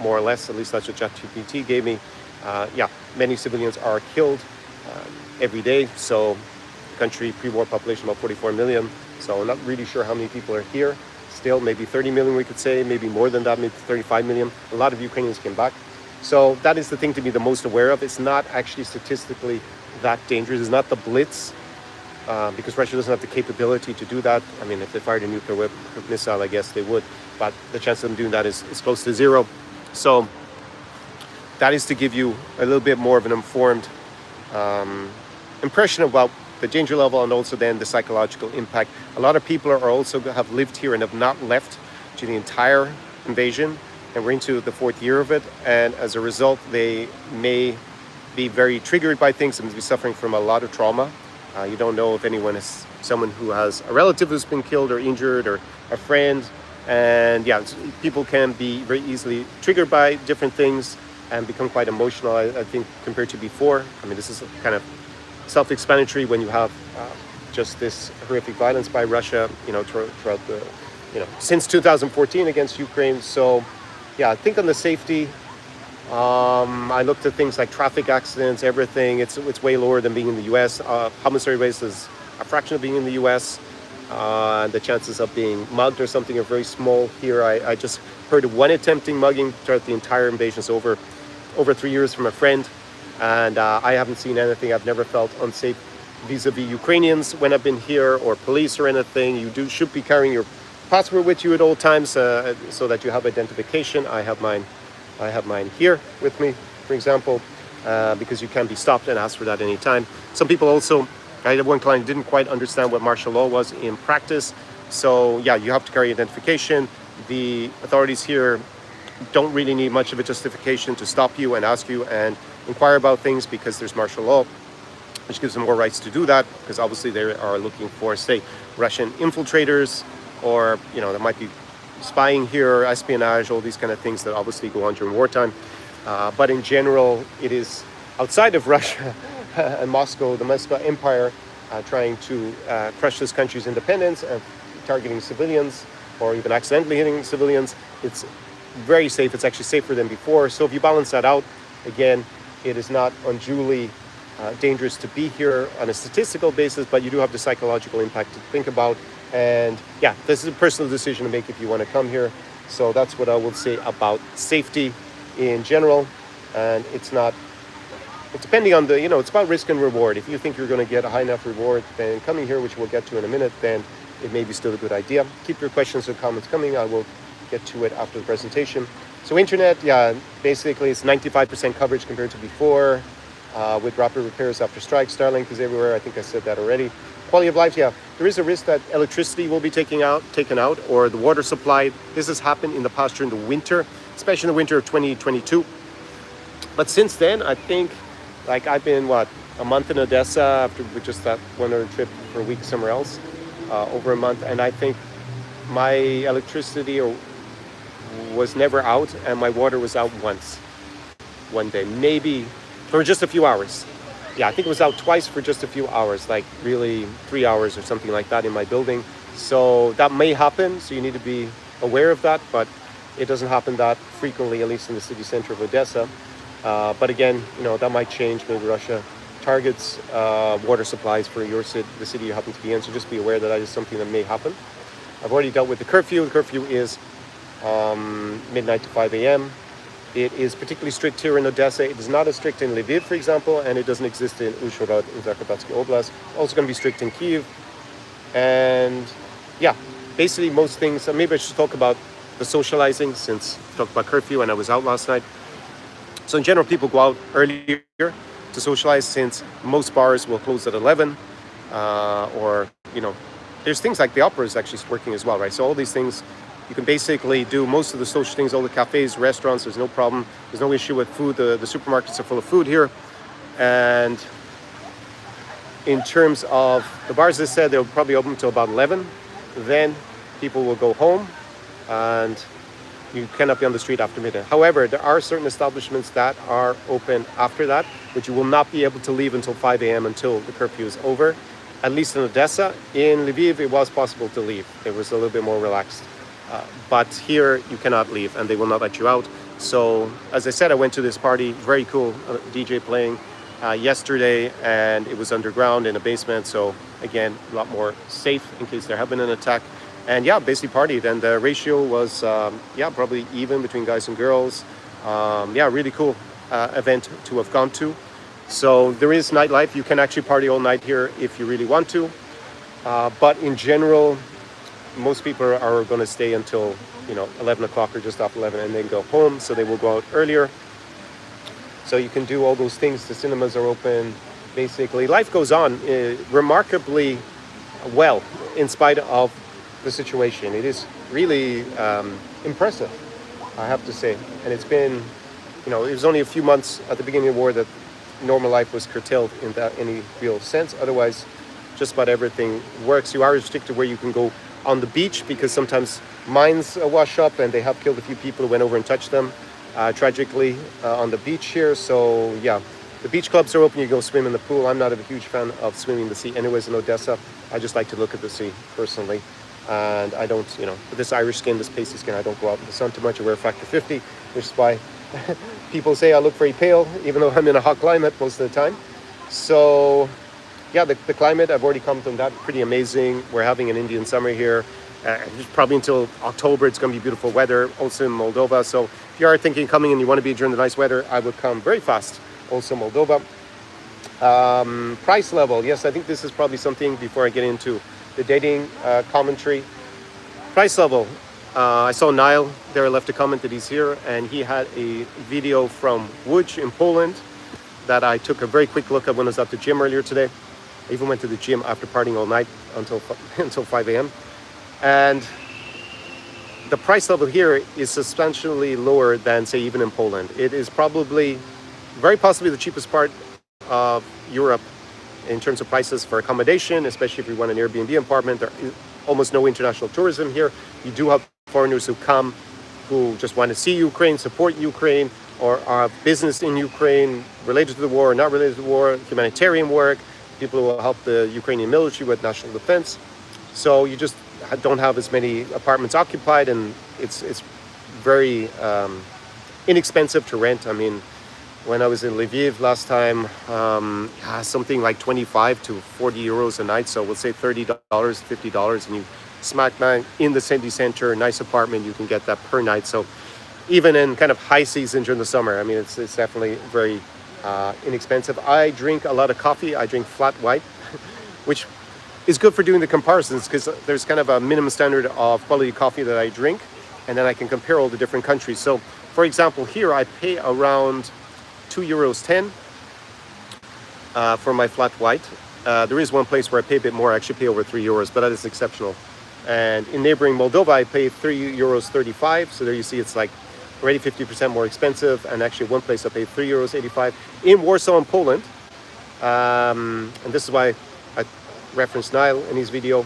more or less. At least that's what ChatGPT gave me. Many civilians are killed every day. So country pre-war population about 44 million. So I'm not really sure how many people are here. Still, maybe 30 million we could say, maybe more than that, maybe 35 million. A lot of Ukrainians came back. So that is the thing to be the most aware of. It's not actually statistically that dangerous. It's not the blitz, because Russia doesn't have the capability to do that. I mean, if they fired a nuclear missile, I guess they would. But the chance of them doing that is close to zero. So that is to give you a little bit more of an informed impression about the danger level, and also then the psychological impact. A lot of people are also have lived here and have not left to the entire invasion, and we're into the 4th year of it, and as a result they may be very triggered by things and be suffering from a lot of trauma. You don't know if anyone is someone who has a relative who's been killed or injured, or a friend, and people can be very easily triggered by different things and become quite emotional, I think, compared to before. I mean, this is kind of self-explanatory when you have just this horrific violence by Russia, throughout the, since 2014 against Ukraine. So, I think on the safety, I looked at things like traffic accidents, everything. It's way lower than being in the U.S. Homicide rates is a fraction of being in the U.S. The chances of being mugged or something are very small here. I just heard of one attempting mugging throughout the entire invasion, so over 3 years, from a friend. And I haven't seen anything. I've never felt unsafe vis-a-vis Ukrainians when I've been here, or police or anything. You should be carrying your passport with you at all times, so that you have identification. I have mine here with me, for example, because you can be stopped and asked for that any time. Some people also, I had one client didn't quite understand what martial law was in practice. So you have to carry identification. The authorities here don't really need much of a justification to stop you and ask you and inquire about things, because there's martial law, which gives them more rights to do that, because obviously they are looking for, say, Russian infiltrators, or there might be spying here, espionage, all these kind of things that obviously go on during wartime. But in general, it is outside of Russia and Moscow, the Moscow Empire, trying to crush this country's independence and targeting civilians, or even accidentally hitting civilians. It's very safe. It's actually safer than before. So if you balance that out, again, it is not unduly dangerous to be here on a statistical basis, but you do have the psychological impact to think about. And this is a personal decision to make if you want to come here. So that's what I will say about safety in general. And it's depending on it's about risk and reward. If you think you're going to get a high enough reward, then coming here, which we'll get to in a minute, then it may be still a good idea. Keep your questions and comments coming. I will get to it after the presentation. So internet, basically it's 95% coverage compared to before, with rapid repairs after strikes. Starlink is everywhere. I think I said that already. Quality of life, there is a risk that electricity will be taken out, or the water supply. This has happened in the past during the winter, especially in the winter of 2022. But since then, I think, I've been, a month in Odesa after just that one other trip for a week somewhere else, over a month. And I think my electricity was never out, and my water was out one day, maybe for just a few hours. I think it was out twice for just a few hours, really 3 hours or something like that in my building. So that may happen, so you need to be aware of that, but it doesn't happen that frequently, at least in the city center of Odesa. But again, that might change. Maybe Russia targets water supplies for the city you happen to be in, so just be aware that is something that may happen. I've already dealt with the curfew. The curfew is midnight to 5 a.m. It is particularly strict here in Odesa. It is not as strict in Lviv, for example, and it doesn't exist in Uzhhorod in Zakarpatski Oblast. Also going to be strict in Kyiv. And basically most things. Maybe I should talk about the socializing, since I talked about curfew and I was out last night. So in general, people go out earlier to socialize since most bars will close at 11, or, you know, there's things like the opera is actually working as well, right? So all these things, you can basically do most of the social things, all the cafes, restaurants, there's no problem. There's no issue with food. The supermarkets are full of food here. And in terms of the bars, as I said, they'll probably open until about 11. Then people will go home and you cannot be on the street after midnight. However, there are certain establishments that are open after that, but you will not be able to leave until 5 a.m. until the curfew is over. At least in Odesa. In Lviv, it was possible to leave. It was a little bit more relaxed. But here, you cannot leave, and they will not let you out. So, as I said, I went to this party, very cool DJ playing yesterday, and it was underground in a basement. So, again, a lot more safe in case there had been an attack. And yeah, basically partied, and the ratio was, probably even between guys and girls. Really cool event to have gone to. So there is nightlife. You can actually party all night here if you really want to. But in general, most people are going to stay until, 11 o'clock or just after 11 and then go home. So they will go out earlier. So you can do all those things. The cinemas are open. Basically, life goes on remarkably well in spite of the situation. It is really impressive, I have to say. And it's been, it was only a few months at the beginning of the war that normal life was curtailed in that any real sense. Otherwise, just about everything works. You are restricted where you can go on the beach because sometimes mines wash up, and they have killed a few people who went over and touched them, tragically, on the beach here. So yeah, the beach clubs are open. You go swim in the pool. I'm not a huge fan of swimming in the sea anyways in Odesa. I just like to look at the sea personally. And I don't, with this Irish skin, this pasty skin, I don't go out in the sun too much. I wear a factor 50, which is why people say I look very pale, even though I'm in a hot climate most of the time. So, yeah, the climate, I've already commented on that, pretty amazing. We're having an Indian summer here. Probably until October, it's going to be beautiful weather, also in Moldova. So if you are thinking coming and you want to be during the nice weather, I would come very fast, also Moldova. Price level, yes, I think this is probably something before I get into the dating commentary. Price level. I saw Niall there left a comment that he's here, and he had a video from Łódź in Poland that I took a very quick look at when I was at the gym earlier today. I even went to the gym after partying all night until 5 a.m. And the price level here is substantially lower than, say, even in Poland. It is probably, very possibly, the cheapest part of Europe in terms of prices for accommodation, especially if you want an Airbnb apartment. There is almost no international tourism here. You do have foreigners who come, who just want to see Ukraine, support Ukraine, or are business in Ukraine, related to the war or not related to the war, humanitarian work, people who will help the Ukrainian military with national defense. So you just don't have as many apartments occupied, and it's very inexpensive to rent. I mean, when I was in Lviv last time, something like 25 to 40 euros a night. So we'll say $30, $50, and you smack bang in the city center, nice apartment, you can get that per night. So even in kind of high season during the summer, I mean, it's definitely very inexpensive. I drink a lot of coffee. I drink flat white, which is good for doing the comparisons because there's kind of a minimum standard of quality coffee that I drink, and then I can compare all the different countries. So, for example, here I pay around €2.10 for my flat white. There is one place where I pay a bit more. I actually pay over €3, but that is exceptional. And in neighboring Moldova, I pay €3.35. So there you see it's like already 50% more expensive. And actually one place I pay €3.85 in Warsaw in Poland. And this is why I referenced Niall in his video.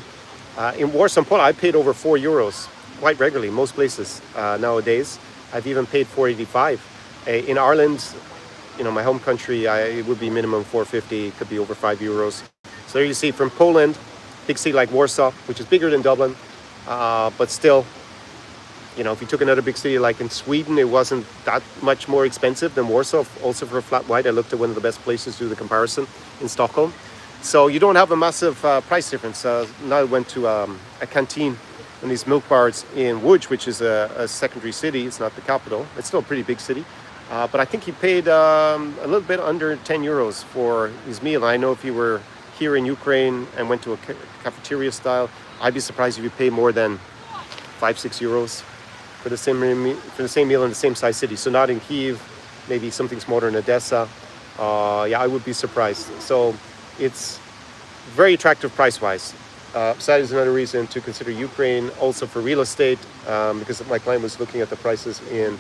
In Warsaw in Poland, I paid over €4 quite regularly, most places nowadays. I've even paid €4.85. In Ireland, my home country, it would be minimum €4.50, could be over €5. So there you see from Poland, big city like Warsaw, which is bigger than Dublin, but still, if you took another big city like in Sweden, it wasn't that much more expensive than Warsaw. Also for a flat white, I looked at one of the best places to do the comparison in Stockholm. So you don't have a massive price difference. Now I went to a canteen and these milk bars in Łódź, which is a secondary city. It's not the capital. It's still a pretty big city. But I think he paid a little bit under €10 for his meal. I know if you were here in Ukraine and went to a cafeteria style, I'd be surprised if you pay more than €5-6 for the same meal in the same size city. So not in Kyiv, maybe something smaller in Odesa. Yeah, I would be surprised. So it's very attractive price-wise. So that is another reason to consider Ukraine, also for real estate, because my client was looking at the prices in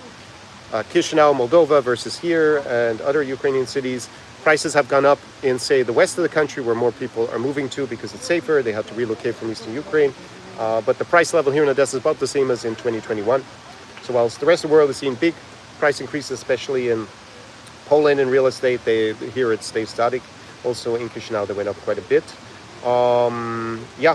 Chisinau, Moldova versus here and other Ukrainian cities. Prices have gone up in, say, the west of the country where more people are moving to because it's safer. They have to relocate from eastern Ukraine. But the price level here in Odesa is about the same as in 2021. So whilst the rest of the world is seeing big price increases, especially in Poland in real estate, here it stays static. Also in Chisinau, they went up quite a bit. Yeah,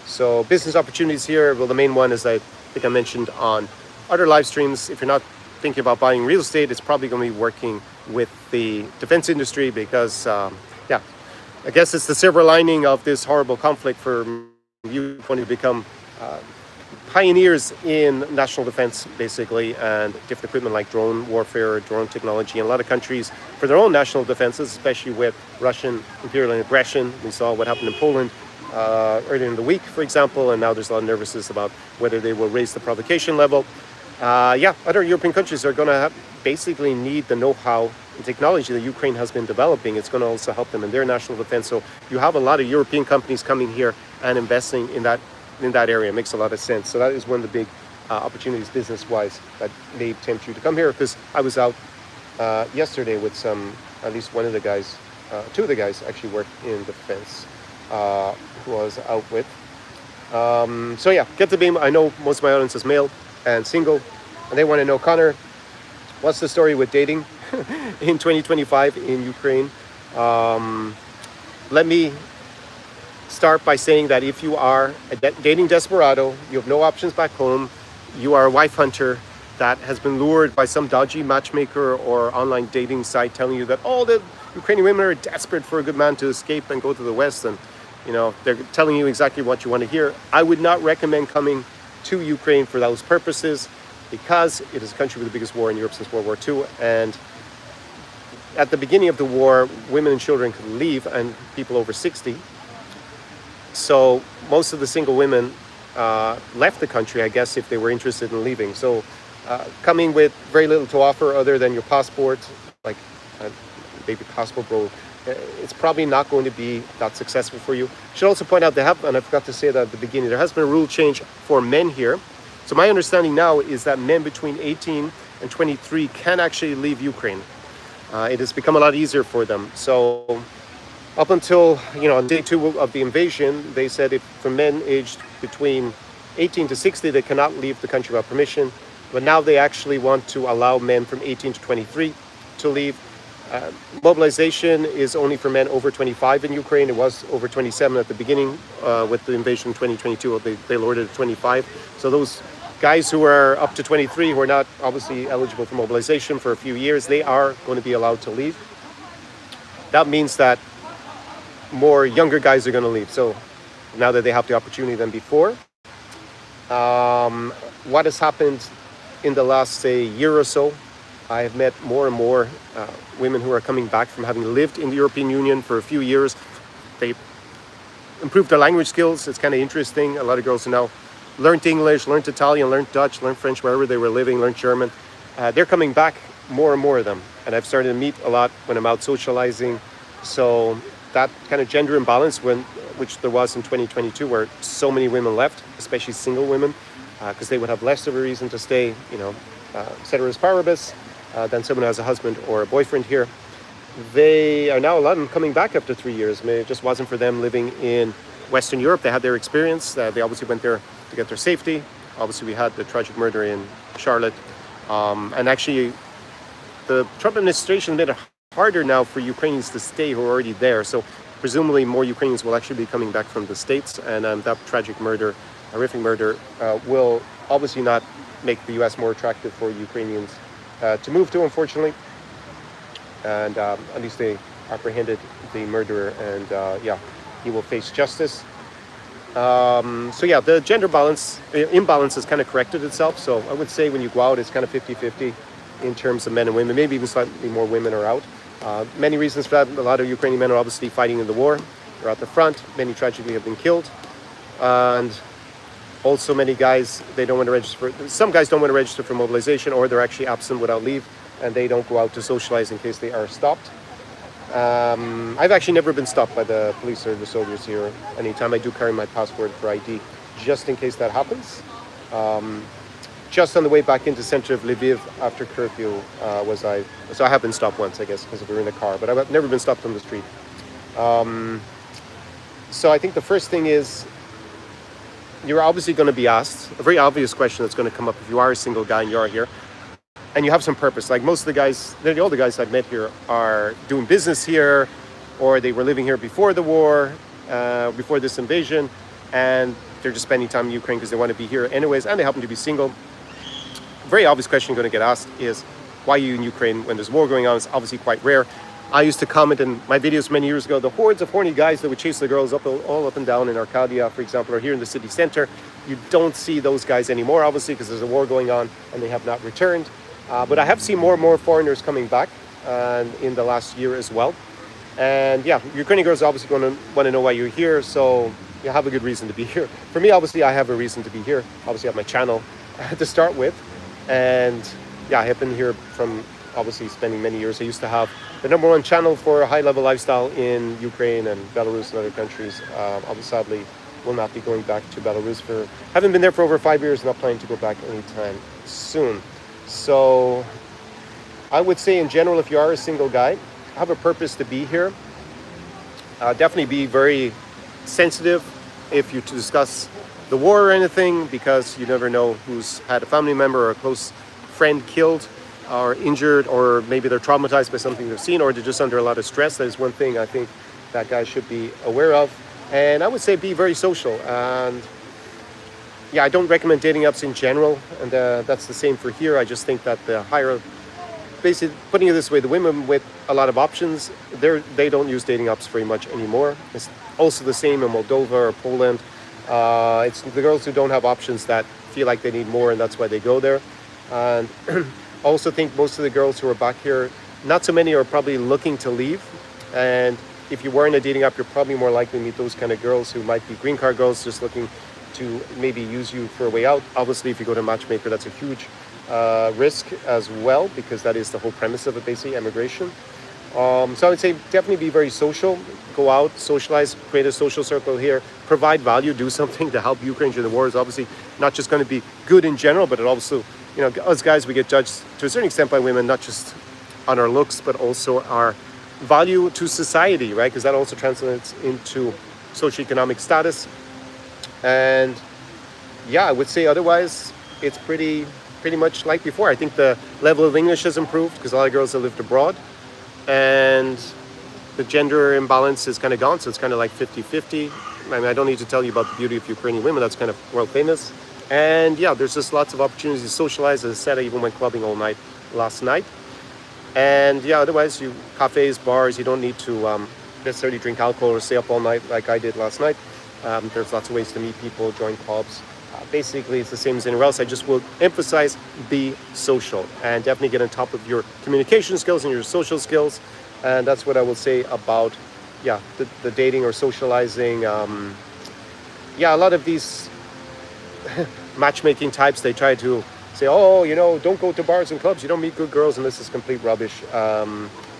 so business opportunities here. Well, the main one, as I think I mentioned on other live streams, if you're not thinking about buying real estate, it's probably going to be working with the defense industry because, yeah, I guess it's the silver lining of this horrible conflict for you want to become pioneers in national defense, basically, and different equipment like drone warfare, drone technology in a lot of countries for their own national defenses, especially with Russian imperial aggression. We saw what happened in Poland earlier in the week, for example, and now there's a lot of nervousness about whether they will raise the provocation level. Yeah, other European countries are going to basically need the know-how and technology that Ukraine has been developing. It's going to also help them in their national defense. So you have a lot of European companies coming here and investing in that area. It makes a lot of sense. So that is one of the big opportunities business-wise that may tempt you to come here, because I was out yesterday with at least one of the guys, two of the guys actually work in defense, who I was out with. So yeah, get the beam. I know most of my audience is male and single, and they want to know, Connor, what's the story with dating in 2025 in Ukraine? Let me start by saying that if you are a dating desperado, you have no options back home, you are a wife hunter that has been lured by some dodgy matchmaker or online dating site telling you that all the Ukrainian women are desperate for a good man to escape and go to the West, and you know they're telling you exactly what you want to hear, I would not recommend coming to Ukraine for those purposes, because it is a country with the biggest war in Europe since World War II, and at the beginning of the war, women and children could leave, and people over 60. So most of the single women left the country, I guess, if they were interested in leaving. So coming with very little to offer other than your passport, like maybe passport bro, it's probably not going to be that successful for you. I should also point out they have, and I forgot to say that at the beginning, there has been a rule change for men here. So my understanding now is that men between 18 and 23 can actually leave Ukraine. It has become a lot easier for them. So up until, on day 2 of the invasion, they said if for men aged between 18 to 60, they cannot leave the country without permission. But now they actually want to allow men from 18 to 23 to leave. Mobilization is only for men over 25 in Ukraine. It was over 27 at the beginning with the invasion in 2022. They lowered it to 25. So those guys who are up to 23, who are not obviously eligible for mobilization for a few years, they are going to be allowed to leave. That means that more younger guys are going to leave. So now that they have the opportunity than before. What has happened in the last, say, year or so, I have met more and more women who are coming back from having lived in the European Union for a few years. They improved their language skills. It's kind of interesting. A lot of girls who now learned English, learned Italian, learned Dutch, learned French, wherever they were living, learned German. They're coming back, more and more of them. And I've started to meet a lot when I'm out socializing. So that kind of gender imbalance, which there was in 2022, where so many women left, especially single women, because they would have less of a reason to stay, ceteris paribus, than someone who has a husband or a boyfriend here. They are now, a lot of them, coming back after 3 years. Maybe it just wasn't for them living in Western Europe. They had their experience. They obviously went there to get their safety. Obviously, we had the tragic murder in Charlotte. And actually, the Trump administration made it harder now for Ukrainians to stay who are already there. So presumably more Ukrainians will actually be coming back from the States. And that tragic murder, horrific murder, will obviously not make the US more attractive for Ukrainians to move to, unfortunately. And at least they apprehended the murderer, and he will face justice. So yeah, the gender imbalance has kind of corrected itself. So I would say when you go out, it's kind of 50-50 in terms of men and women. Maybe even slightly more women are out. Many reasons for that. A lot of Ukrainian men are obviously fighting in the war. They're at the front. Many tragically have been killed. And also many guys, they don't want to register for, some guys don't want to register for mobilization, or they're actually absent without leave. and they don't go out to socialize in case they are stopped. I've actually never been stopped by the police or the soldiers here. Anytime I do carry my passport for ID, just in case that happens. Just on the way back into center of Lviv after curfew so I have been stopped once, I guess, because we were in a car, but I've never been stopped on the street. So I think the first thing is, you're obviously going to be asked a very obvious question that's going to come up if you are a single guy and you are here, and you have some purpose. Like most of the guys, all the guys I've met here are doing business here, or they were living here before the war, before this invasion, and they're just spending time in Ukraine because they want to be here anyways, and they happen to be single. Very obvious question you're going to get asked is, why are you in Ukraine when there's war going on? It's obviously quite rare. I used to comment in my videos many years ago, the hordes of horny guys that would chase the girls all up and down in Arcadia, for example, or here in the city center. You don't see those guys anymore, obviously, because there's a war going on and they have not returned. But I have seen more and more foreigners coming back in the last year as well. And yeah, Ukrainian girls are obviously going to want to know why you're here, so you have a good reason to be here. For me, obviously, I have a reason to be here. Obviously, I have my channel to start with. And yeah, I have been here from obviously spending many years. I used to have the #1 channel for a high-level lifestyle in Ukraine and Belarus and other countries. Obviously, sadly, will not be going back to Belarus haven't been there for over 5 years, not planning to go back anytime soon. So I would say in general, if you are a single guy, have a purpose to be here. Definitely be very sensitive if you to discuss the war or anything, because you never know who's had a family member or a close friend killed or injured, or maybe they're traumatized by something they've seen, or they're just under a lot of stress. That is one thing I think that guys should be aware of. And I would say be very social. And yeah, I don't recommend dating apps in general, and that's the same for here. I just think that the higher, basically putting it this way, the women with a lot of options, they don't use dating apps very much anymore. It's also the same in Moldova or Poland. It's the girls who don't have options that feel like they need more, and that's why they go there. And I also think most of the girls who are back here, not so many are probably looking to leave. And if you were in a dating app, you're probably more likely to meet those kind of girls who might be green card girls just looking to maybe use you for a way out. Obviously, if you go to a matchmaker, that's a huge risk as well, because that is the whole premise of it, basically, immigration. So I would say definitely be very social. Go out, socialize, create a social circle here, provide value, do something to help Ukraine during the war. Is obviously not just going to be good in general, but it also, you know, us guys, we get judged to a certain extent by women, not just on our looks, but also our value to society, right? Because that also translates into socioeconomic status. And yeah, I would say otherwise, it's pretty much like before. I think the level of English has improved because a lot of girls have lived abroad, and the gender imbalance is kind of gone, so it's kind of like 50-50. I mean, I don't need to tell you about the beauty of Ukrainian women, that's kind of world famous. And yeah, there's just lots of opportunities to socialize. As I said, I even went clubbing all night last night. And yeah, otherwise, cafes, bars, you don't need to necessarily drink alcohol or stay up all night like I did last night. There's lots of ways to meet people, join clubs. Basically, it's the same as anywhere else. I just will emphasize be social and definitely get on top of your communication skills and your social skills. And that's what I will say about, yeah, the dating or socializing. Yeah, a lot of these matchmaking types, they try to say, oh, you know, don't go to bars and clubs, you don't meet good girls, and this is complete rubbish.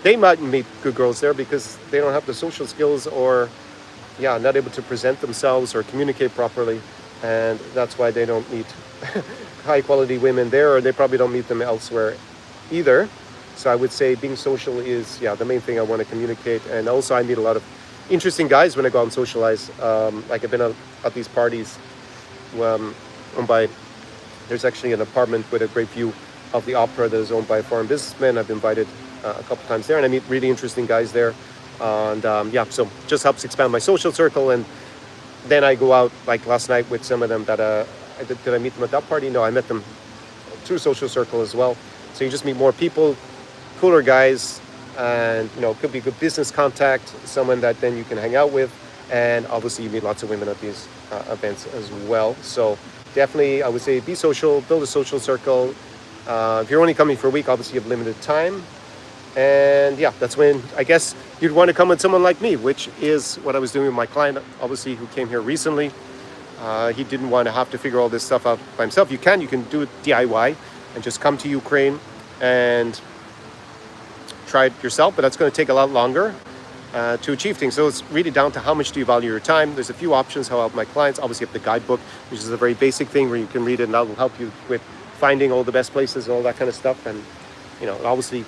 They might meet good girls there because they don't have the social skills, or yeah, not able to present themselves or communicate properly, and that's why they don't meet high quality women there, or they probably don't meet them elsewhere either. So I would say being social is, yeah, the main thing I want to communicate. And also I meet a lot of interesting guys when I go out and socialize. Like I've been at these parties owned by, there's actually an apartment with a great view of the opera that is owned by a foreign businessman. I've been invited a couple times there, and I meet really interesting guys there. And yeah, so just helps expand my social circle. And then I go out, like last night, with some of them that did I meet them at that party? No, I met them through social circle as well. So you just meet more people, cooler guys, and you know, it could be good business contact, someone that then you can hang out with, and obviously you meet lots of women at these events as well. So definitely, I would say be social, build a social circle. If you're only coming for a week, obviously you have limited time. And yeah, that's when I guess you'd want to come with someone like me, which is what I was doing with my client, obviously, who came here recently. He didn't want to have to figure all this stuff out by himself. You can do it DIY and just come to Ukraine and try it yourself, but that's going to take a lot longer to achieve things. So it's really down to how much do you value your time. There's a few options how I help my clients. Obviously, you have the guidebook, which is a very basic thing where you can read it, and that will help you with finding all the best places and all that kind of stuff. And, you know, obviously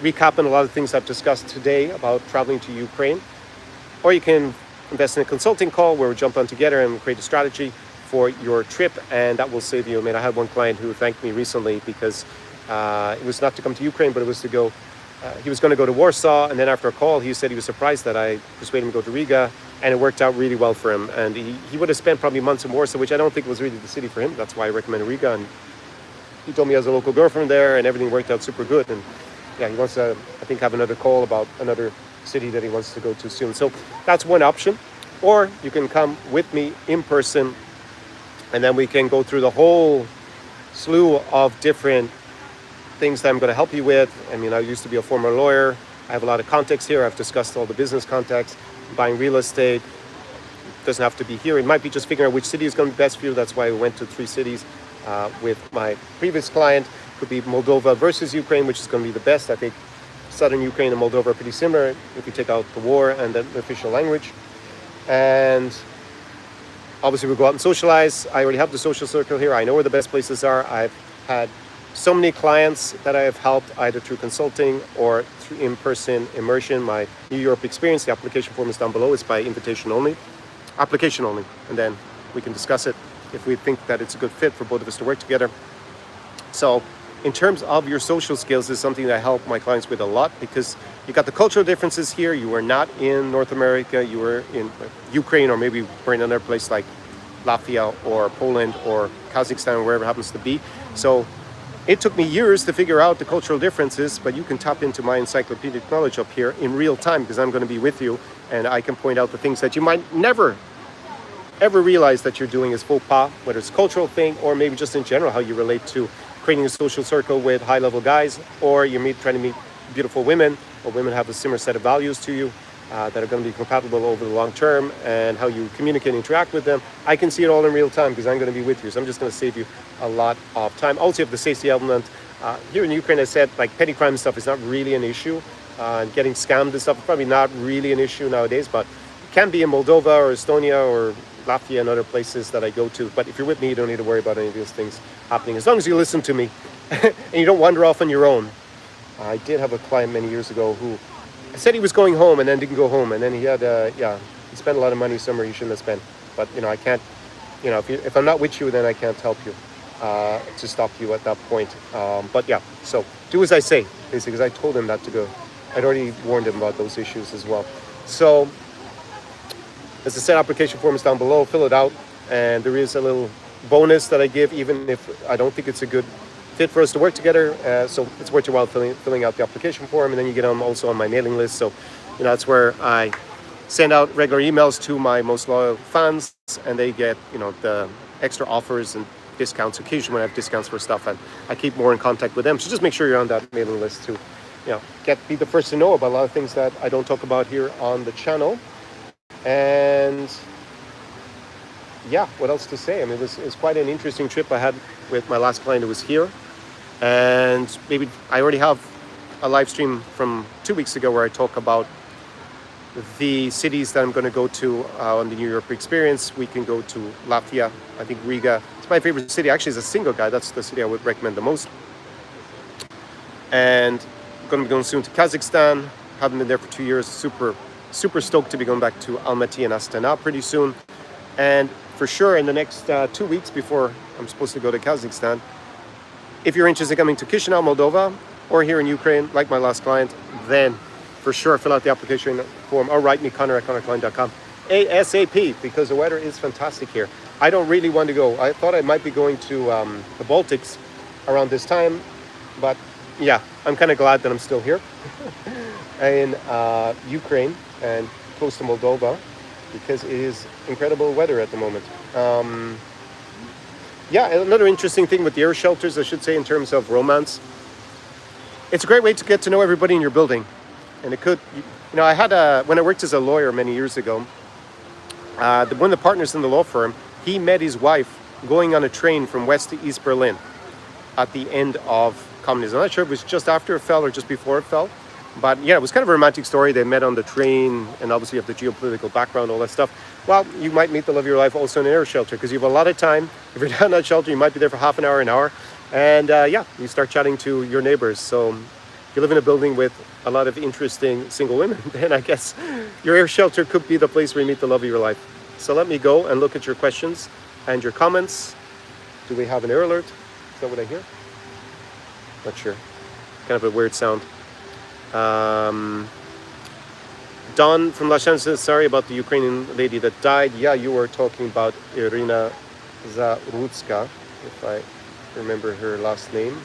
recapping a lot of things I've discussed today about traveling to Ukraine. Or you can invest in a consulting call where we jump on together and create a strategy for your trip, and that will save you. I mean, I had one client who thanked me recently because it was not to come to Ukraine, but it was to go, he was going to go to Warsaw, and then after a call, he said he was surprised that I persuaded him to go to Riga, and it worked out really well for him. And he would have spent probably months in Warsaw, which I don't think was really the city for him. That's why I recommended Riga, and he told me he has a local girlfriend there, and everything worked out super good. And yeah, he wants to, I think, have another call about another city that he wants to go to soon. So that's one option. Or you can come with me in person, and then we can go through the whole slew of different things that I'm going to help you with. I mean, I used to be a former lawyer. I have a lot of context here. I've discussed all the business context, buying real estate. It doesn't have to be here. It might be just figuring out which city is going to be best for you. That's why we went to 3 cities with my previous client. Could be Moldova versus Ukraine, which is going to be the best. I think southern Ukraine and Moldova are pretty similar if you take out the war and the official language. And obviously we'll go out and socialize. I already have the social circle here. I know where the best places are. I've had so many clients that I have helped either through consulting or through in-person immersion. My New Europe experience, the application form is down below. It's by invitation only, application only. And then we can discuss it if we think that it's a good fit for both of us to work together. So in terms of your social skills, is something that I help my clients with a lot, because you got the cultural differences here. You were not in North America, you were in Ukraine, or maybe we're in another place like Latvia or Poland or Kazakhstan, or wherever it happens to be. So it took me years to figure out the cultural differences, but you can tap into my encyclopedic knowledge up here in real time, because I'm going to be with you, and I can point out the things that you might never ever realize that you're doing as faux pas, whether it's a cultural thing or maybe just in general how you relate to creating a social circle with high-level guys, or you're trying to meet beautiful women, or women have a similar set of values to you that are going to be compatible over the long term, and how you communicate and interact with them. I can see it all in real time because I'm going to be with you, so I'm just going to save you a lot of time. Also, you have the safety element. Here in Ukraine, I said, like, petty crime stuff is not really an issue. Getting scammed and stuff is probably not really an issue nowadays, but it can be in Moldova or Estonia or Latvia and other places that I go to. But if you're with me, you don't need to worry about any of these things happening, as long as you listen to me and you don't wander off on your own. I did have a client many years ago who said he was going home and then didn't go home, and then he had he spent a lot of money somewhere he shouldn't have spent. But I can't, if I'm not with you, then I can't help you to stop you at that point. But yeah, so do as I say, basically, because I told him not to go. I'd already warned him about those issues as well. So as I said, application form is down below. Fill it out, and there is a little bonus that I give, even if I don't think it's a good fit for us to work together. So it's worth your while filling out the application form, and then you get also on my mailing list. So that's where I send out regular emails to my most loyal fans, and they get the extra offers and discounts occasionally when I have discounts for stuff, and I keep more in contact with them. So just make sure you're on that mailing list to be the first to know about a lot of things that I don't talk about here on the channel. And yeah, what else to say? I mean, it was quite an interesting trip I had with my last client who was here. And maybe I already have a live stream from 2 weeks ago where I talk about the cities that I'm going to go to on the New Europe experience. We can go to Latvia. I think Riga. It's my favorite city. Actually, as a single guy, that's the city I would recommend the most. And I'm going to be going soon to Kazakhstan. Haven't been there for 2 years. Super stoked to be going back to Almaty and Astana pretty soon. And for sure in the next 2 weeks before I'm supposed to go to Kazakhstan, if you're interested in coming to Chisinau, Moldova, or here in Ukraine, like my last client, then for sure fill out the application form or write me Connor@connorklein.com ASAP, because the weather is fantastic here. I don't really want to go. I thought I might be going to the Baltics around this time, but yeah, I'm kind of glad that I'm still here in Ukraine and close to Moldova, because it is incredible weather at the moment. Yeah, another interesting thing with the air shelters, I should say, in terms of romance, it's a great way to get to know everybody in your building. And it could, I had when I worked as a lawyer many years ago, one of the partners in the law firm, he met his wife going on a train from West to East Berlin at the end of communism. I'm not sure if it was just after it fell or just before it fell, But yeah, it was kind of a romantic story. They met on the train, and obviously you have the geopolitical background, all that stuff. Well, you might meet the love of your life also in an air shelter, because you have a lot of time. If you're down in that shelter, you might be there for half an hour. And yeah, you start chatting to your neighbors. So if you live in a building with a lot of interesting single women, then I guess your air shelter could be the place where you meet the love of your life. So let me go and look at your questions and your comments. Do we have an air alert? Is that what I hear? Not sure. Kind of a weird sound. Don from Los Angeles, sorry about the Ukrainian lady that died. Yeah, you were talking about Irina Zarutska, if I remember her last name.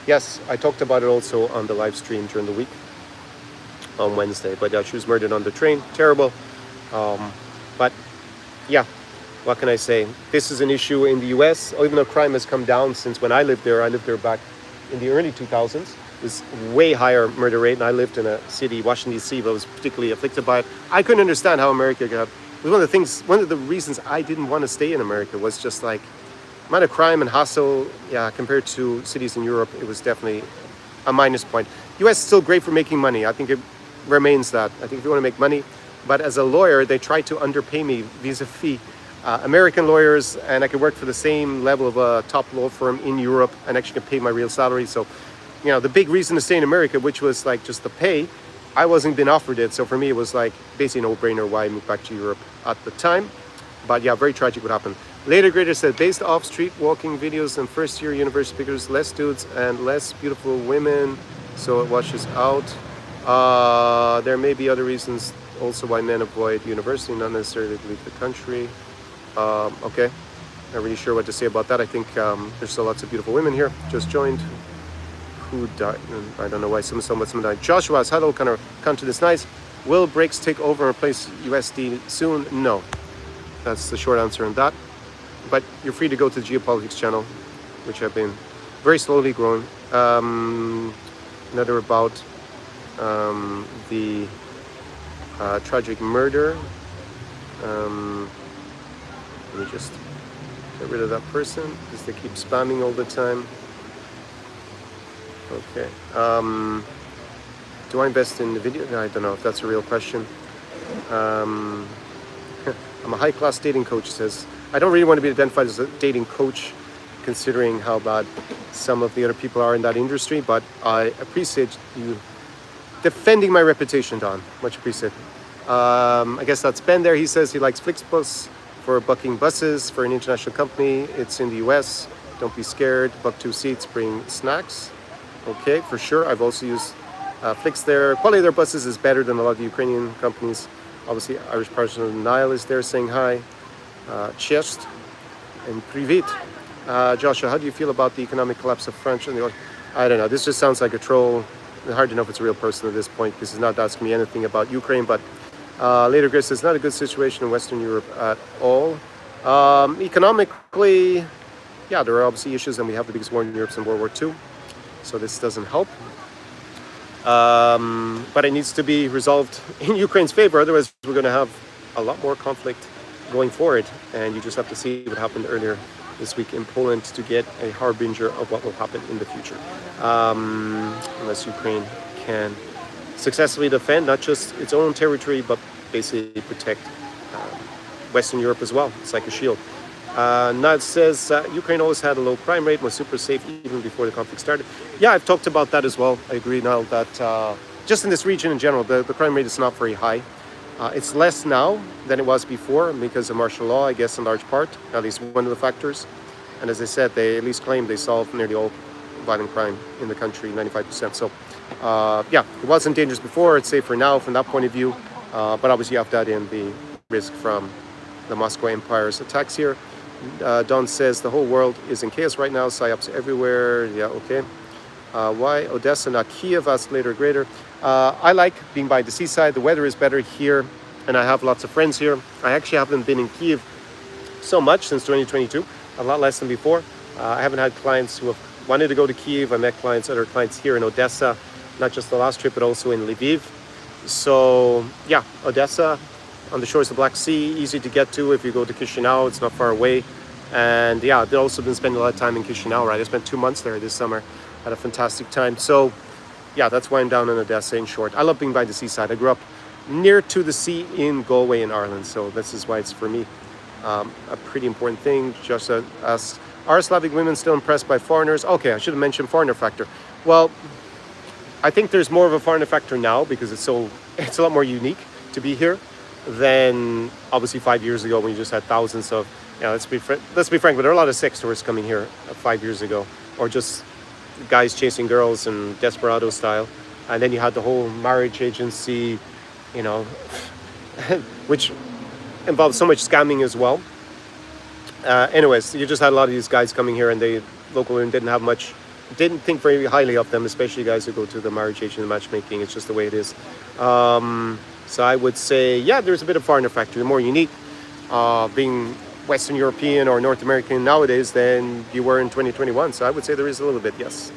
Yes, I talked about it also on the live stream during the week on Wednesday. But she was murdered on the train. Terrible. But yeah, what can I say? This is an issue in the US. Even though crime has come down since when I lived there back in the early 2000s. Was way higher murder rate, and I lived in a city, Washington D.C., that was particularly afflicted by it. I couldn't understand how America got. It was one of the reasons I didn't want to stay in America was just like amount of crime and hassle. Yeah, compared to cities in Europe, it was definitely a minus point. U.S. is still great for making money. I think it remains that. I think if you want to make money, but as a lawyer, they tried to underpay me vis-a-vis American lawyers, and I could work for the same level of a top law firm in Europe and actually get paid my real salary. So. You know, the big reason to stay in America, which was like just the pay, I wasn't being offered it. So for me, it was like basically a no-brainer why I moved back to Europe at the time. But yeah, very tragic what happened. Later Grader said, based off street walking videos and first year university speakers, less dudes and less beautiful women. So it washes out. There may be other reasons also why men avoid university, not necessarily to leave the country. Okay, not really sure what to say about that. I think there's still lots of beautiful women here. Just joined. Who died? I don't know why someone died. Joshua has hello, kind of content is nice. Will brakes take over and replace USD soon? No. That's the short answer on that. But you're free to go to the Geopolitics channel, which I've been very slowly growing. Another about the tragic murder. Let me just get rid of that person because they keep spamming all the time. Okay. Do I invest in the video? No, I don't know if that's a real question. I'm a high-class dating coach, says. I don't really want to be identified as a dating coach, considering how bad some of the other people are in that industry, but I appreciate you defending my reputation, Don. Much appreciated. I guess that's Ben there. He says he likes Flixbus for booking buses for an international company. It's in the US. Don't be scared. Book 2 seats, bring snacks. Okay, for sure. I've also used Flix there. Quality of their buses is better than a lot of the Ukrainian companies. Obviously, Irish person Niall is there saying hi. Chest and Privit. Joshua, how do you feel about the economic collapse of France? I don't know. This just sounds like a troll. It's hard to know if it's a real person at this point because he's not asking me anything about Ukraine. But later, Grace says, not a good situation in Western Europe at all. Economically, yeah, there are obviously issues, and we have the biggest war in Europe since World War II. So this doesn't help. But it needs to be resolved in Ukraine's favor. Otherwise, we're going to have a lot more conflict going forward. And you just have to see what happened earlier this week in Poland to get a harbinger of what will happen in the future. Unless Ukraine can successfully defend not just its own territory, but basically protect Western Europe as well. It's like a shield. Nad says Ukraine always had a low crime rate, was super safe even before the conflict started. Yeah, I've talked about that as well. I agree now that just in this region in general, the crime rate is not very high. It's less now than it was before because of martial law, I guess, in large part, at least one of the factors. And as I said, they at least claim they solved nearly all violent crime in the country, 95%. So, yeah, it wasn't dangerous before. It's safer now from that point of view. But obviously you have to add in the risk from the Moscow Empire's attacks here. Don says the whole world is in chaos right now. Psyops everywhere. Yeah, okay. Why Odesa, not Kyiv? Asked later greater. I like being by the seaside. The weather is better here, and I have lots of friends here. I actually haven't been in Kyiv so much since 2022. A lot less than before. I haven't had clients who have wanted to go to Kyiv. I met other clients here in Odessa, not just the last trip, but also in Lviv. So yeah, Odessa, on the shores of the Black Sea, easy to get to. If you go to Chisinau, it's not far away. And yeah, I've also been spending a lot of time in Chisinau, right? I spent 2 months there this summer. Had a fantastic time. So yeah, that's why I'm down in Odesa. In short, I love being by the seaside. I grew up near to the sea in Galway in Ireland, so this is why it's for me a pretty important thing. Just as are Slavic women still impressed by foreigners? Okay, I should have mentioned foreigner factor. Well, I think there's more of a foreigner factor now because it's a lot more unique to be here than obviously 5 years ago when you just had thousands of, let's be frank, but there are a lot of sex tourists coming here 5 years ago, or just guys chasing girls and desperado style. And then you had the whole marriage agency, which involves so much scamming as well. Anyways, you just had a lot of these guys coming here, and they local women didn't think very highly of them, especially guys who go to the marriage agent and matchmaking. It's just the way it is. So I would say, yeah, there's a bit of foreigner factor. The more unique, being Western European or North American nowadays than you were in 2021. So I would say there is a little bit, yes.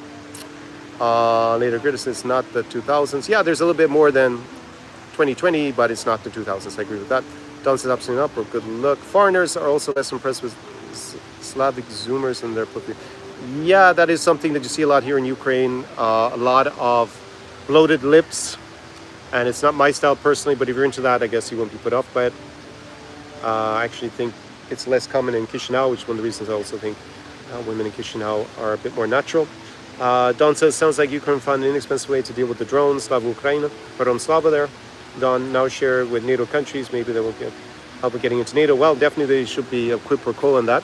Later criticism, it's not the 2000s. Yeah, there's a little bit more than 2020, but it's not the 2000s. I agree with that. Don says absolutely not, but good luck. Foreigners are also less impressed with Slavic Zoomers and their puppy. Yeah, that is something that you see a lot here in Ukraine. A lot of bloated lips, and it's not my style personally, but if you're into that, I guess you won't be put off by it. I actually think it's less common in Chisinau, which is one of the reasons I also think women in Chisinau are a bit more natural. Don says, sounds like Ukraine found an inexpensive way to deal with the drones. Slava Ukraine, pardon, Slava there. Don, now share with NATO countries. Maybe they will get help with getting into NATO. Well, definitely they should be a quid pro quo on that.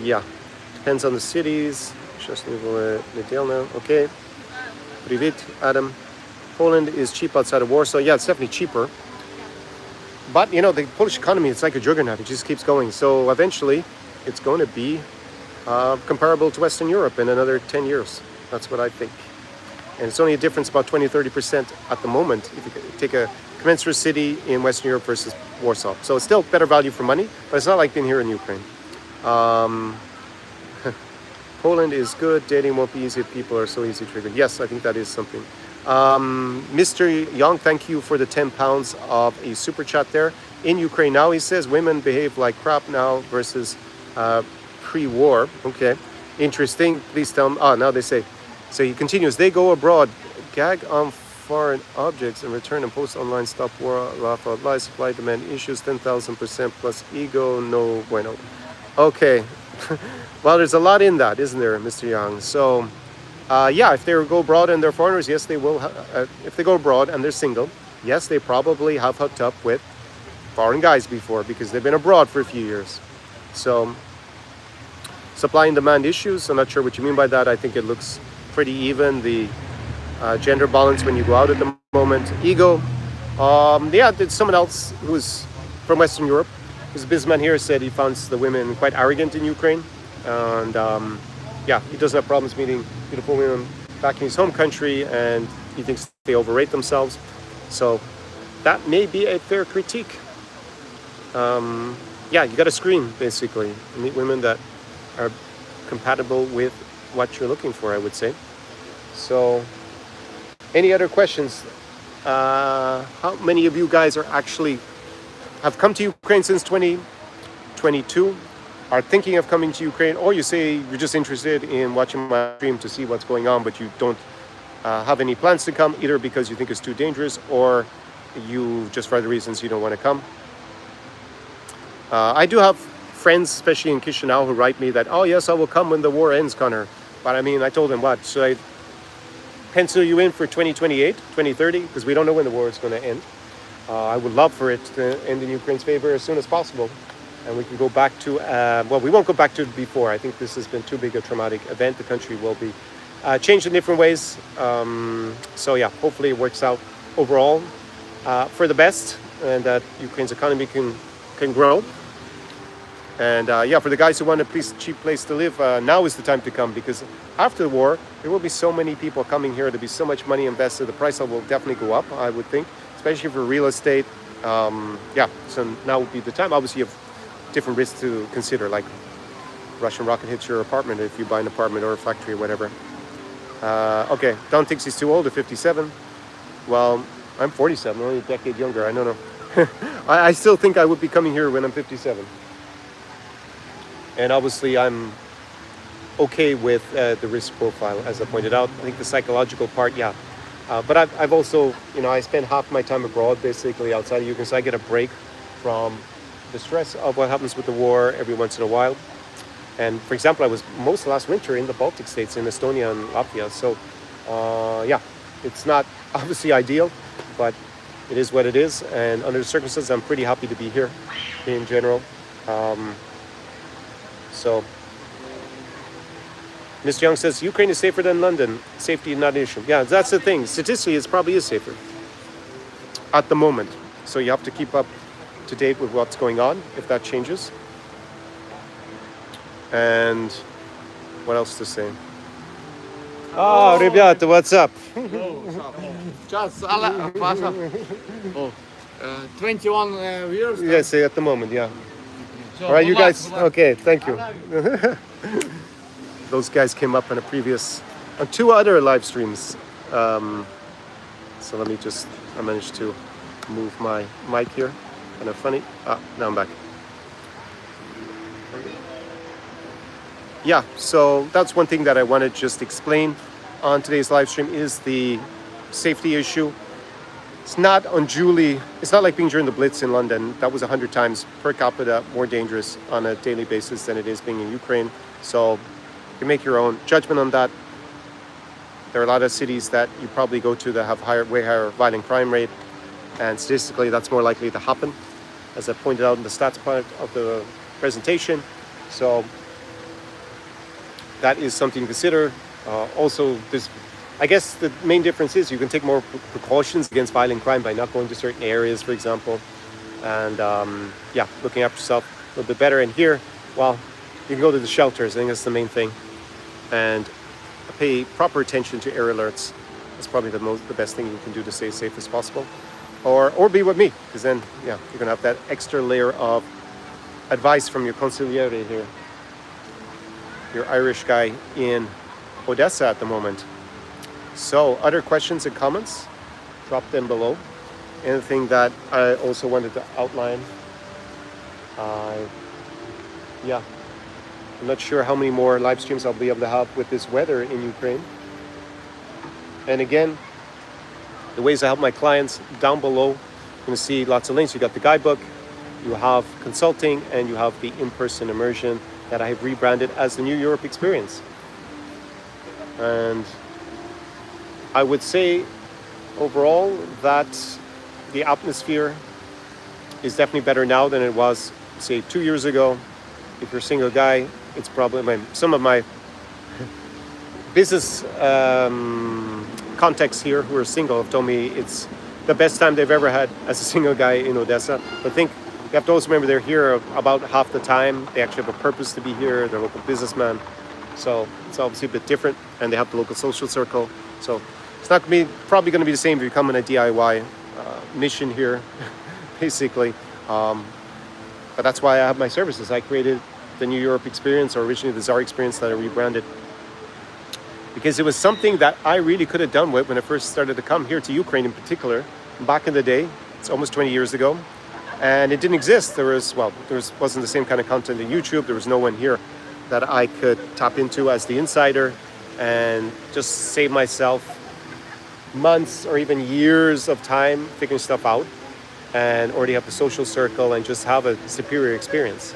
Yeah, depends on the cities. Okay. Привет, Adam. Poland is cheap outside of Warsaw. Yeah, it's definitely cheaper. But, the Polish economy, it's like a juggernaut. It just keeps going. So eventually, it's going to be comparable to Western Europe in another 10 years. That's what I think. And it's only a difference about 20-30% at the moment if you take a commensurate city in Western Europe versus Warsaw. So it's still better value for money, but it's not like being here in Ukraine. Poland is good. Dating won't be easy if people are so easy triggered. Yes, I think that is something. Mr. Young, thank you for the 10 pounds of a super chat there. In Ukraine now, he says, women behave like crap now versus pre-war. Okay, interesting. Please tell me. Now they say. So he continues, they go abroad, gag on foreign objects and return and post online, stop war, laugh out loud, supply demand issues, 10,000% plus ego, no bueno. Okay, well, there's a lot in that, isn't there, Mr. Young? So, yeah, if they go abroad and they're foreigners, yes, they will. If they go abroad and they're single, yes, they probably have hooked up with foreign guys before because they've been abroad for a few years. So, supply and demand issues, I'm not sure what you mean by that. I think it looks pretty even, the gender balance when you go out at the moment. Ego, yeah, there's someone else who's from Western Europe, who's a businessman here, said he finds the women quite arrogant in Ukraine, and yeah, he doesn't have problems meeting beautiful women back in his home country, and he thinks they overrate themselves. So that may be a fair critique. Yeah, you got to screen basically, meet women that are compatible with what you're looking for, I would say. So, any other questions? How many of you guys are actually have come to Ukraine since 2022, are thinking of coming to Ukraine, or you say you're just interested in watching my stream to see what's going on, but you don't have any plans to come, either because you think it's too dangerous or you just for other reasons you don't want to come? I do have friends, especially in Chisinau, who write me that, oh yes, I will come when the war ends, Connor. But I mean, I told them, what, should I pencil you in for 2028, 2030? Because we don't know when the war is going to end. I would love for it to end in Ukraine's favor as soon as possible. And we can go back to, well, we won't go back to it before. I think this has been too big a traumatic event. The country will be changed in different ways. So yeah, hopefully it works out overall for the best, and that Ukraine's economy can grow. And yeah, for the guys who want a cheap place to live, now is the time to come, because after the war, there will be so many people coming here. There'll be so much money invested. The price will definitely go up, I would think, especially for real estate. Yeah, so now would be the time. Obviously, you have different risks to consider, like Russian rocket hits your apartment if you buy an apartment or a factory or whatever. Okay, Don thinks he's too old at 57. Well, I'm 47, only a decade younger. I don't know. I still think I would be coming here when I'm 57. And obviously I'm okay with the risk profile, as I pointed out. I think the psychological part, yeah. But I've also, I spend half my time abroad, basically outside of Ukraine, so I get a break from the stress of what happens with the war every once in a while. And for example, I was most of last winter in the Baltic states, in Estonia and Latvia. So yeah, it's not obviously ideal, but it is what it is. And under the circumstances, I'm pretty happy to be here in general. So Mr. Young says, Ukraine is safer than London. Safety is not an issue. Yeah, that's the thing. Statistically, it probably is safer at the moment. So you have to keep up to date with what's going on, if that changes. And what else to say? Oh, ребята, what's up? Just 21 viewers. Yes, at the moment, yeah. So, All right, you guys. Okay, thank you. Those guys came up on on 2 other live streams. So let me I managed to move my mic here. Kind of funny. Now I'm back. Yeah, so that's one thing that I want to just explain on today's live stream is the safety issue. It's not like being during the Blitz in London. That was 100 times per capita more dangerous on a daily basis than it is being in Ukraine. So you can make your own judgment on that. There are a lot of cities that you probably go to that have way higher violent crime rate. And statistically, that's more likely to happen, as I pointed out in the stats part of the presentation. So that is something to consider. Also, I guess the main difference is you can take more precautions against violent crime by not going to certain areas, for example, and yeah, looking after yourself a little bit better. And here, well, you can go to the shelters. I think that's the main thing, and pay proper attention to air alerts. That's probably the best thing you can do to stay as safe as possible, or be with me, because then yeah, you're gonna have that extra layer of advice from your consigliere here, your Irish guy in Odesa at the moment. So, other questions and comments, drop them below. Anything that I also wanted to outline. Yeah, I'm not sure how many more live streams I'll be able to have with this weather in Ukraine. And again, the ways I help my clients down below. You're going to see lots of links. You got the guidebook, you have consulting, and you have the in-person immersion that I have rebranded as the New Europe Experience. And I would say overall that the atmosphere is definitely better now than it was, say, 2 years ago. If you're a single guy, it's probably some of my business contacts here who are single have told me it's the best time they've ever had as a single guy in Odesa. But I think you have to also remember they're here about half the time. They actually have a purpose to be here. They're local businessmen. So it's obviously a bit different, and they have the local social circle. So it's not probably going to be the same if you come in a DIY mission here, basically. But that's why I have my services. I created the New Europe Experience, or originally the Czar Experience that I rebranded, because it was something that I really could have done with when I first started to come here to Ukraine in particular, back in the day. It's almost 20 years ago. And it didn't exist. There wasn't the same kind of content on YouTube. There was no one here that I could tap into as the insider and just save myself months or even years of time figuring stuff out, and already have the social circle and just have a superior experience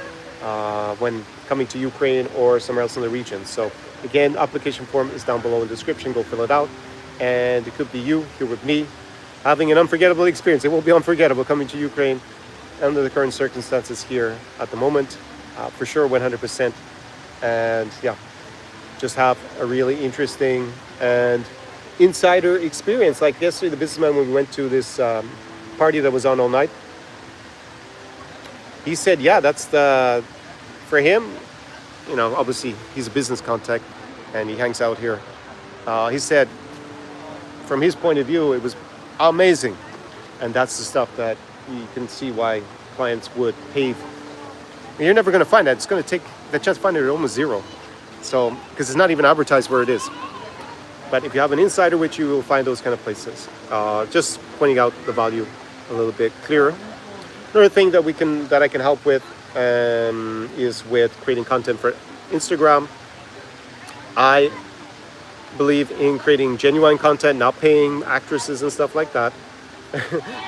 when coming to Ukraine or somewhere else in the region. So again, application form is down below in the description. Go fill it out, and it could be you here with me having an unforgettable experience. It will be unforgettable coming to Ukraine under the current circumstances here at the moment, for sure, 100%. And yeah, just have a really interesting and insider experience. Like yesterday, the businessman, when we went to this party that was on all night, he said, yeah, for him, obviously he's a business contact and he hangs out here. He said, from his point of view, it was amazing. And that's the stuff that you can see why clients would pay. You're never going to find that. It's going to take the chance to find it at almost zero. So, because it's not even advertised where it is. But if you have an insider with you, you'll find those kind of places. Just pointing out the value a little bit clearer. Another thing that I can help with is with creating content for Instagram. I believe in creating genuine content, not paying actresses and stuff like that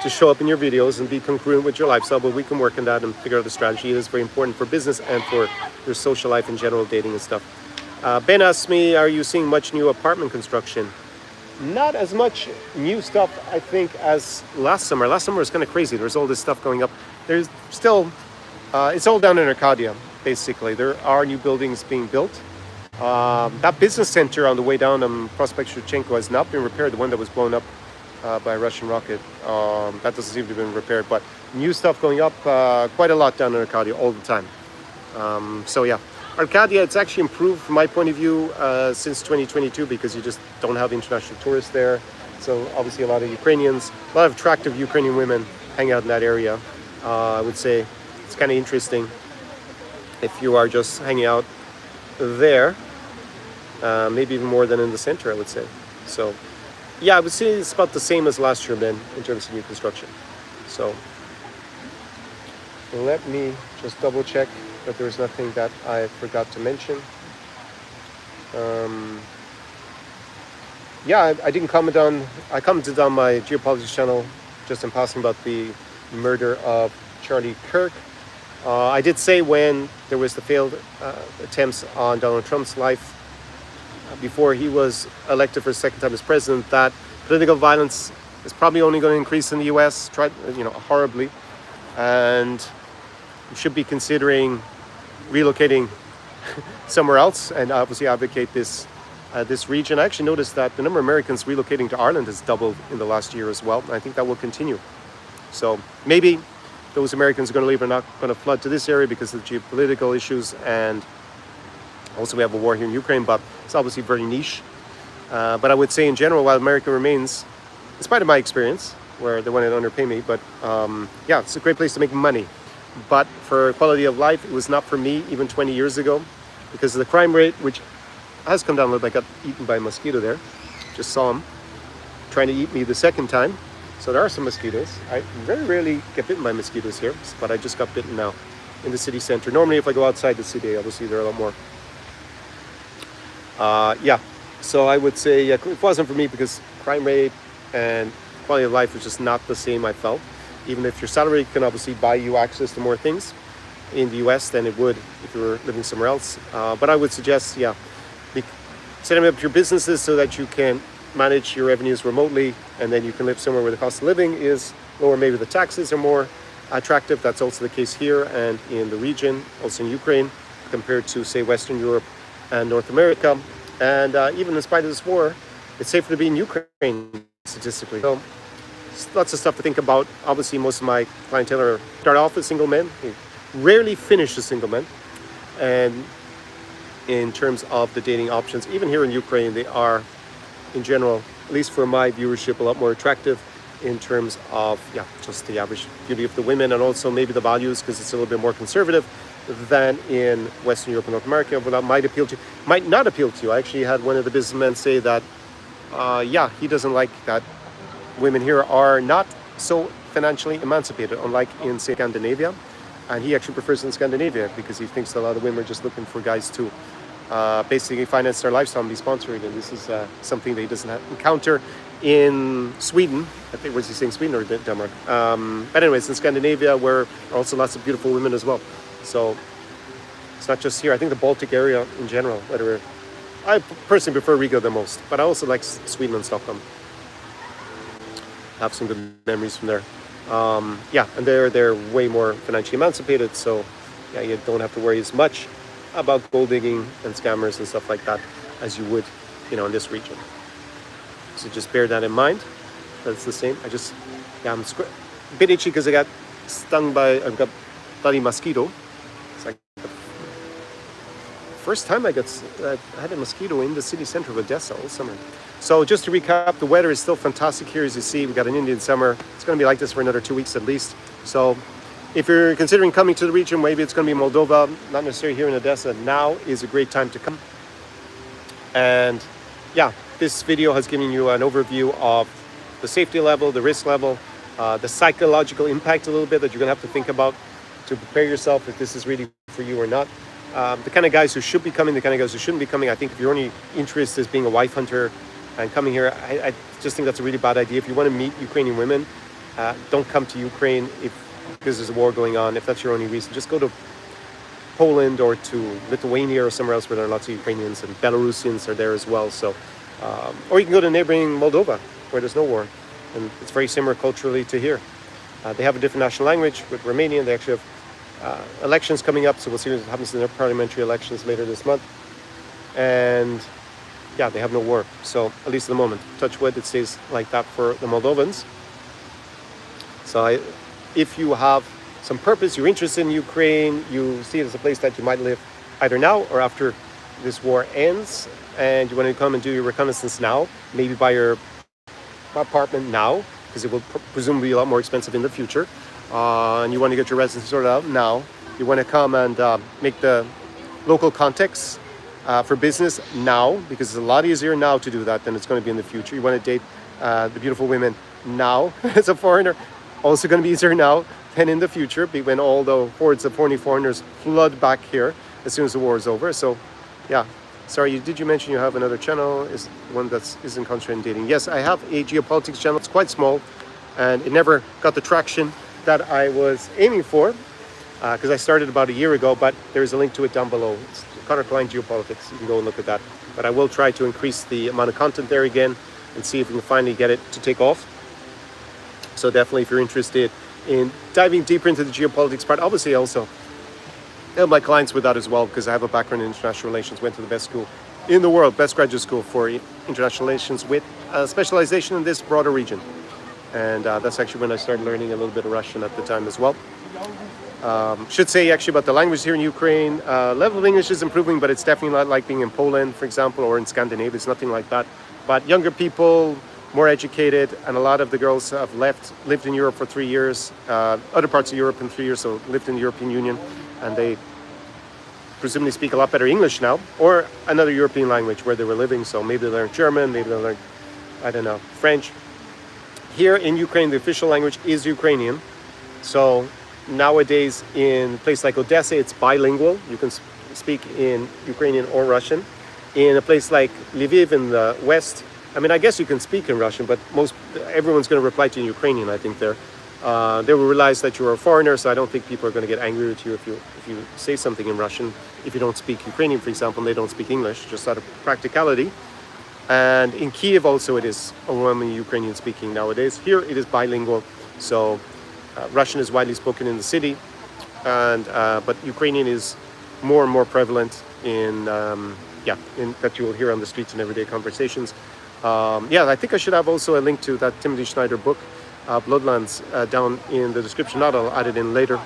to show up in your videos and be congruent with your lifestyle, but we can work on that and figure out the strategy. It is very important for business and for your social life in general, dating and stuff. Ben asked me, are you seeing much new apartment construction? Not as much new stuff, I think, as last summer. Last summer was kind of crazy. There's all this stuff going up. There's still, it's all down in Arcadia, basically. There are new buildings being built. That business center on the way down Prospect Shevchenko has not been repaired, the one that was blown up by a Russian rocket. That doesn't seem to have been repaired, but new stuff going up quite a lot down in Arcadia all the time. So yeah, Arcadia, it's actually improved from my point of view since 2022 because you just don't have international tourists there. So obviously a lot of Ukrainians, a lot of attractive Ukrainian women hang out in that area. I would say it's kind of interesting if you are just hanging out there, maybe even more than in the center, I would say. So yeah, I would say it's about the same as last year then in terms of new construction. So let me just double check that there's nothing that I forgot to mention. Yeah, I didn't comment on, I commented on my Geopolitics channel just in passing about the murder of Charlie Kirk. I did say when there was the failed attempts on Donald Trump's life before he was elected for a second time as president that political violence is probably only going to increase in the US, horribly, and you should be considering relocating somewhere else and obviously advocate this region. I actually noticed that the number of Americans relocating to Ireland has doubled in the last year as well, and I think that will continue. So maybe those Americans are going to leave are not going to flood to this area because of the geopolitical issues, and also we have a war here in Ukraine, but it's obviously very niche. But I would say in general, while America remains, in spite of my experience, where they want to underpay me, but yeah, it's a great place to make money. But for quality of life, it was not for me even 20 years ago because of the crime rate, which has come down a little bit. I got eaten by a mosquito there. Just saw him trying to eat me the second time. So there are some mosquitoes. I very rarely get bitten by mosquitoes here, but I just got bitten now in the city center. Normally if I go outside the city, obviously there are a lot more. Yeah, so I would say yeah, it wasn't for me because crime rate and quality of life was just not the same, I felt. Even if your salary can obviously buy you access to more things in the US than it would if you were living somewhere else. But I would suggest, yeah, setting up your businesses so that you can manage your revenues remotely and then you can live somewhere where the cost of living is lower, maybe the taxes are more attractive. That's also the case here and in the region, also in Ukraine, compared to, say, Western Europe and North America. And even in spite of this war, it's safer to be in Ukraine statistically. So lots of stuff to think about. Obviously, most of my clientele start off as single men. They rarely finish as single men. And in terms of the dating options, even here in Ukraine, they are, in general, at least for my viewership, a lot more attractive in terms of, yeah, just the average beauty of the women and also maybe the values because it's a little bit more conservative than in Western Europe and North America. But that might appeal to you, might not appeal to you. I actually had one of the businessmen say that, yeah, he doesn't like that women here are not so financially emancipated, unlike in, say, Scandinavia. And he actually prefers in Scandinavia because he thinks that a lot of women are just looking for guys to basically finance their lifestyle and be sponsoring. And this is something that he doesn't encounter in Sweden. I think, was he saying Sweden or Denmark? But anyways, in Scandinavia, where are also lots of beautiful women as well. So it's not just here. I think the Baltic area in general, whatever. I personally prefer Riga the most, but I also like Sweden and Stockholm. Have some good memories from there. Yeah, and they're way more financially emancipated, so yeah, you don't have to worry as much about gold digging and scammers and stuff like that as you would, in this region. So just bear that in mind. That's the same. I'm a bit itchy because I got stung by a bloody mosquito. It's like the first time I had a mosquito in the city center of Odesa all summer. So just to recap, the weather is still fantastic here. As you see, we got an Indian summer. It's going to be like this for another 2 weeks at least. So if you're considering coming to the region, maybe it's going to be Moldova, not necessarily here in Odesa. Now is a great time to come. And yeah, this video has given you an overview of the safety level, the risk level, the psychological impact a little bit that you're going to have to think about to prepare yourself if this is really for you or not. the kind of guys who should be coming, the kind of guys who shouldn't be coming. I think if your only interest is being a wife hunter and coming here, I just think that's a really bad idea. If you want to meet Ukrainian women, don't come to Ukraine because there's a war going on. If that's your only reason, just go to Poland or to Lithuania or somewhere else where there are lots of Ukrainians, and Belarusians are there as well. So, or you can go to neighboring Moldova where there's no war, and it's very similar culturally to here. They have a different national language with Romanian. They actually have elections coming up, so we'll see what happens in their parliamentary elections later this month. And yeah, they have no war. So at least at the moment, touch wood, it stays like that for the Moldovans. So if you have some purpose, you're interested in Ukraine, you see it as a place that you might live either now or after this war ends, and you want to come and do your reconnaissance now, maybe buy your apartment now, because it will presumably be a lot more expensive in the future, and you want to get your residence sorted out now, you want to come and make the local contacts for business now, because it's a lot easier now to do that than it's going to be in the future. You want to date the beautiful women now as a foreigner, also going to be easier now than in the future, when all the hordes of horny foreigners flood back here as soon as the war is over. So yeah, sorry, did you mention you have another channel, is one that isn't concentrated in dating? Yes, I have a geopolitics channel. It's quite small and it never got the traction that I was aiming for, because I started about a year ago, but there's a link to it down below. It's Connor Klein Geopolitics. You can go and look at that. But I will try to increase the amount of content there again and see if we can finally get it to take off. So definitely, if you're interested in diving deeper into the geopolitics part, obviously also help my clients with that as well, because I have a background in international relations, went to the best school in the world, best graduate school for international relations with a specialization in this broader region. And that's actually when I started learning a little bit of Russian at the time as well. Should say actually about the language here in Ukraine, level of English is improving, but it's definitely not like being in Poland, for example, or in Scandinavia. It's nothing like that. But younger people, more educated, and a lot of the girls have lived in Europe for 3 years, other parts of Europe in 3 years, so lived in the European Union, and they presumably speak a lot better English now, or another European language where they were living. So maybe they learned German, maybe they learned, I don't know, French. Here in Ukraine, the official language is Ukrainian. So nowadays in a place like Odesa, it's bilingual. You can speak in Ukrainian or Russian. In a place like Lviv in the west, I mean, I guess you can speak in Russian, but everyone's going to reply to you in Ukrainian, I think there. They will realize that you're a foreigner, so I don't think people are going to get angry with you if you say something in Russian. If you don't speak Ukrainian, for example, and they don't speak English, just out of practicality. And in Kyiv also it is overwhelmingly Ukrainian speaking nowadays. Here it is bilingual, so Russian is widely spoken in the city, and but Ukrainian is more and more prevalent in that you will hear on the streets in everyday conversations. I think I should have also a link to that Timothy Schneider book, Bloodlands, down in the description. Not, I'll add it in later.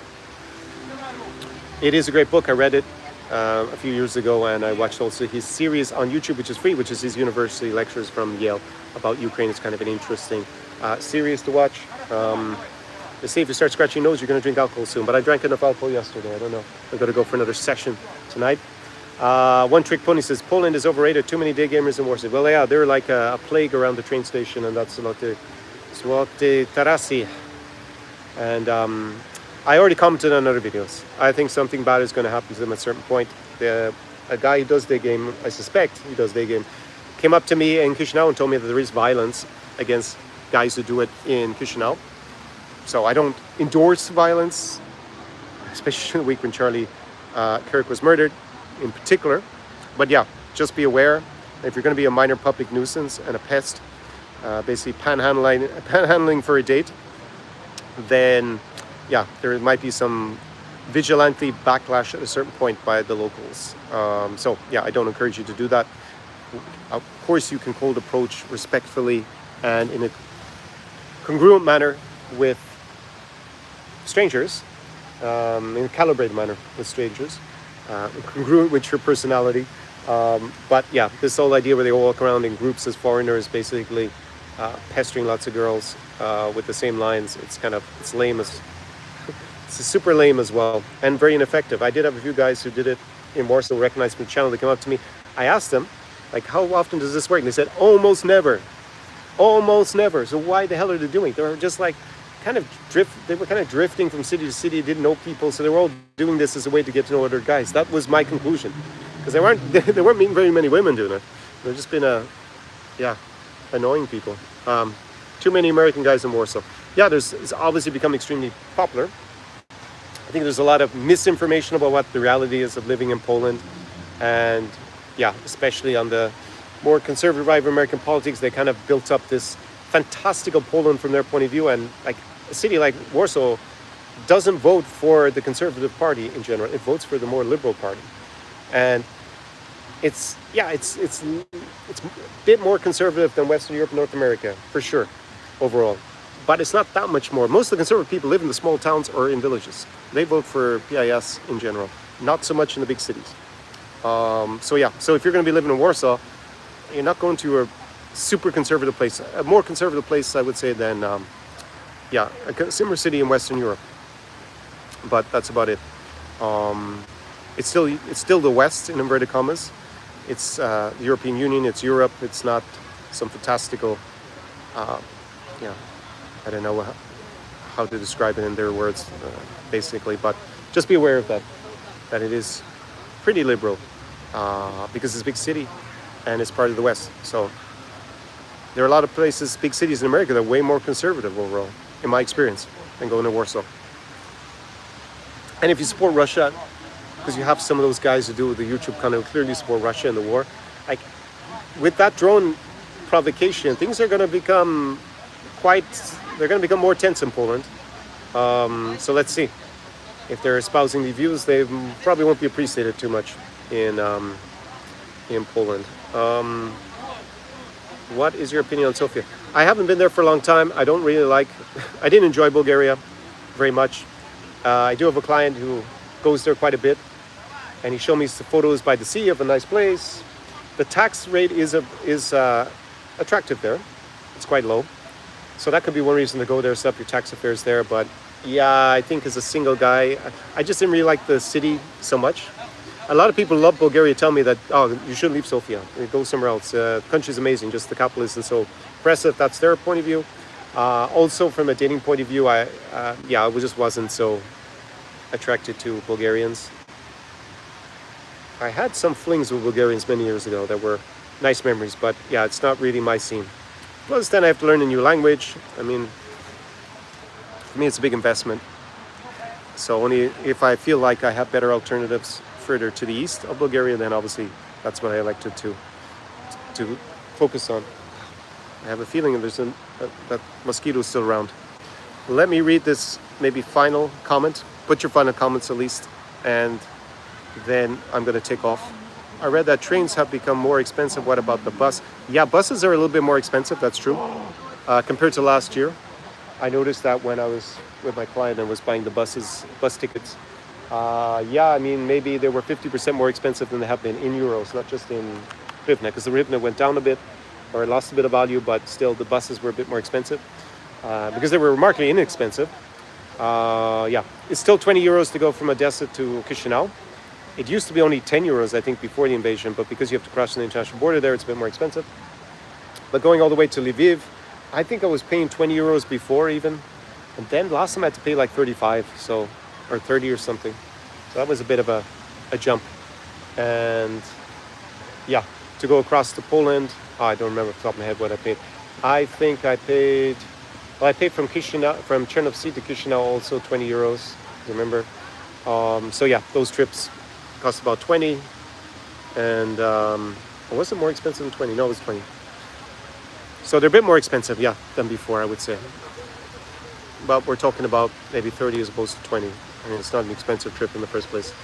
It is a great book. I read it a few years ago, and I watched also his series on YouTube, which is free, which is his university lectures from Yale about Ukraine. It's kind of an interesting series to watch. They say if you start scratching your nose, you're going to drink alcohol soon, but I drank enough alcohol yesterday. I don't know. I've got to go for another session tonight. One Trick Pony says, Poland is overrated, too many Daygamers in Warsaw. Well, yeah, they're like a plague around the train station, and that's Złote Tarasy. And I already commented on other videos. I think something bad is going to happen to them at a certain point. A guy who does Daygame, I suspect he does Daygame, came up to me in Chisinau and told me that there is violence against guys who do it in Chisinau. So I don't endorse violence, especially the week when Charlie Kirk was murdered in particular. But yeah, just be aware. If you're going to be a minor public nuisance and a pest, basically panhandling for a date, then yeah, there might be some vigilante backlash at a certain point by the locals. So yeah, I don't encourage you to do that. Of course, you can cold approach respectfully and in a congruent manner with strangers, in a calibrated manner with strangers, congruent with your personality. But yeah, this whole idea where they all walk around in groups as foreigners, basically pestering lots of girls with the same lines, it's lame as it's super lame as well, and very ineffective. I did have a few guys who did it in Warsaw, recognized from the channel. They come up to me. I asked them, like, how often does this work? And they said, almost never. So why the hell are they doing it? They're just like They were kind of drifting from city to city, didn't know people, so they were all doing this as a way to get to know other guys. That was my conclusion, because they weren't meeting very many women doing it. They've just been annoying people. Too many American guys in Warsaw. Yeah, it's obviously become extremely popular. I think there's a lot of misinformation about what the reality is of living in Poland, and yeah, especially on the more conservative right of American politics, they kind of built up this fantastical Poland from their point of view, and like a city like Warsaw doesn't vote for the conservative party in general. It votes for the more liberal party, and it's a bit more conservative than Western Europe and North America for sure overall, but it's not that much more. Most of the conservative people live in the small towns or in villages. They vote for PIS in general, not so much in the big cities. So if you're going to be living in Warsaw, you're not going to a super conservative place, a more conservative place, I would say, than a similar city in Western Europe. But that's about it. It's still the West in inverted commas. It's the European Union. It's Europe. It's not some fantastical. I don't know how to describe it in their words, basically. But just be aware of that it is pretty liberal because it's a big city and it's part of the West. So there are a lot of places, big cities in America, that are way more conservative overall, in my experience, than going to Warsaw. And if you support Russia, because you have some of those guys who do the YouTube kind of clearly support Russia in the war, like with that drone provocation, things are going to become more tense in Poland. So let's see. If they're espousing the views, they probably won't be appreciated too much in Poland. What is your opinion on Sofia? I haven't been there for a long time. I didn't enjoy Bulgaria very much. I do have a client who goes there quite a bit, and he showed me some photos by the sea of a nice place. The tax rate is attractive there. It's quite low. So that could be one reason to go there, set up your tax affairs there. But yeah, I think as a single guy, I just didn't really like the city so much. A lot of people love Bulgaria, tell me that, oh, you shouldn't leave Sofia, go somewhere else. The country's amazing, just the capital isn't so impressive. That's their point of view. Also from a dating point of view, I just wasn't so attracted to Bulgarians. I had some flings with Bulgarians many years ago that were nice memories, but yeah, it's not really my scene. Plus then I have to learn a new language. I mean, for me it's a big investment. So only if I feel like I have better alternatives further to the east of Bulgaria, then obviously that's what I elected to focus on. I have a feeling that mosquito is still around. Let me read this maybe final comment. Put your final comments at least, and then I'm going to take off. I read that trains have become more expensive. What about the bus? Yeah, buses are a little bit more expensive, that's true, compared to last year. I noticed that when I was with my client and was buying the bus tickets. I mean, maybe they were 50% more expensive than they have been in euros, not just in hryvnia, because the hryvnia went down a bit, or it lost a bit of value, but still the buses were a bit more expensive because they were remarkably inexpensive. It's still 20 euros to go from Odesa to Chisinau. It used to be only 10 euros, I think, before the invasion, but because you have to cross an international border there, it's a bit more expensive. But going all the way to Lviv, I think I was paying 20 euros before even, and then last time I had to pay like 35, or 30 or something. So that was a bit of a jump. And yeah, to go across to Poland, I don't remember off the top of my head what I paid. I think I paid from Chernovtsi to Chisinau also 20 euros, remember? So yeah, those trips cost about 20, and was it more expensive than 20? No, it was 20. So they're a bit more expensive, yeah, than before, I would say. But we're talking about maybe 30 as opposed to 20. I mean, it's not an expensive trip in the first place.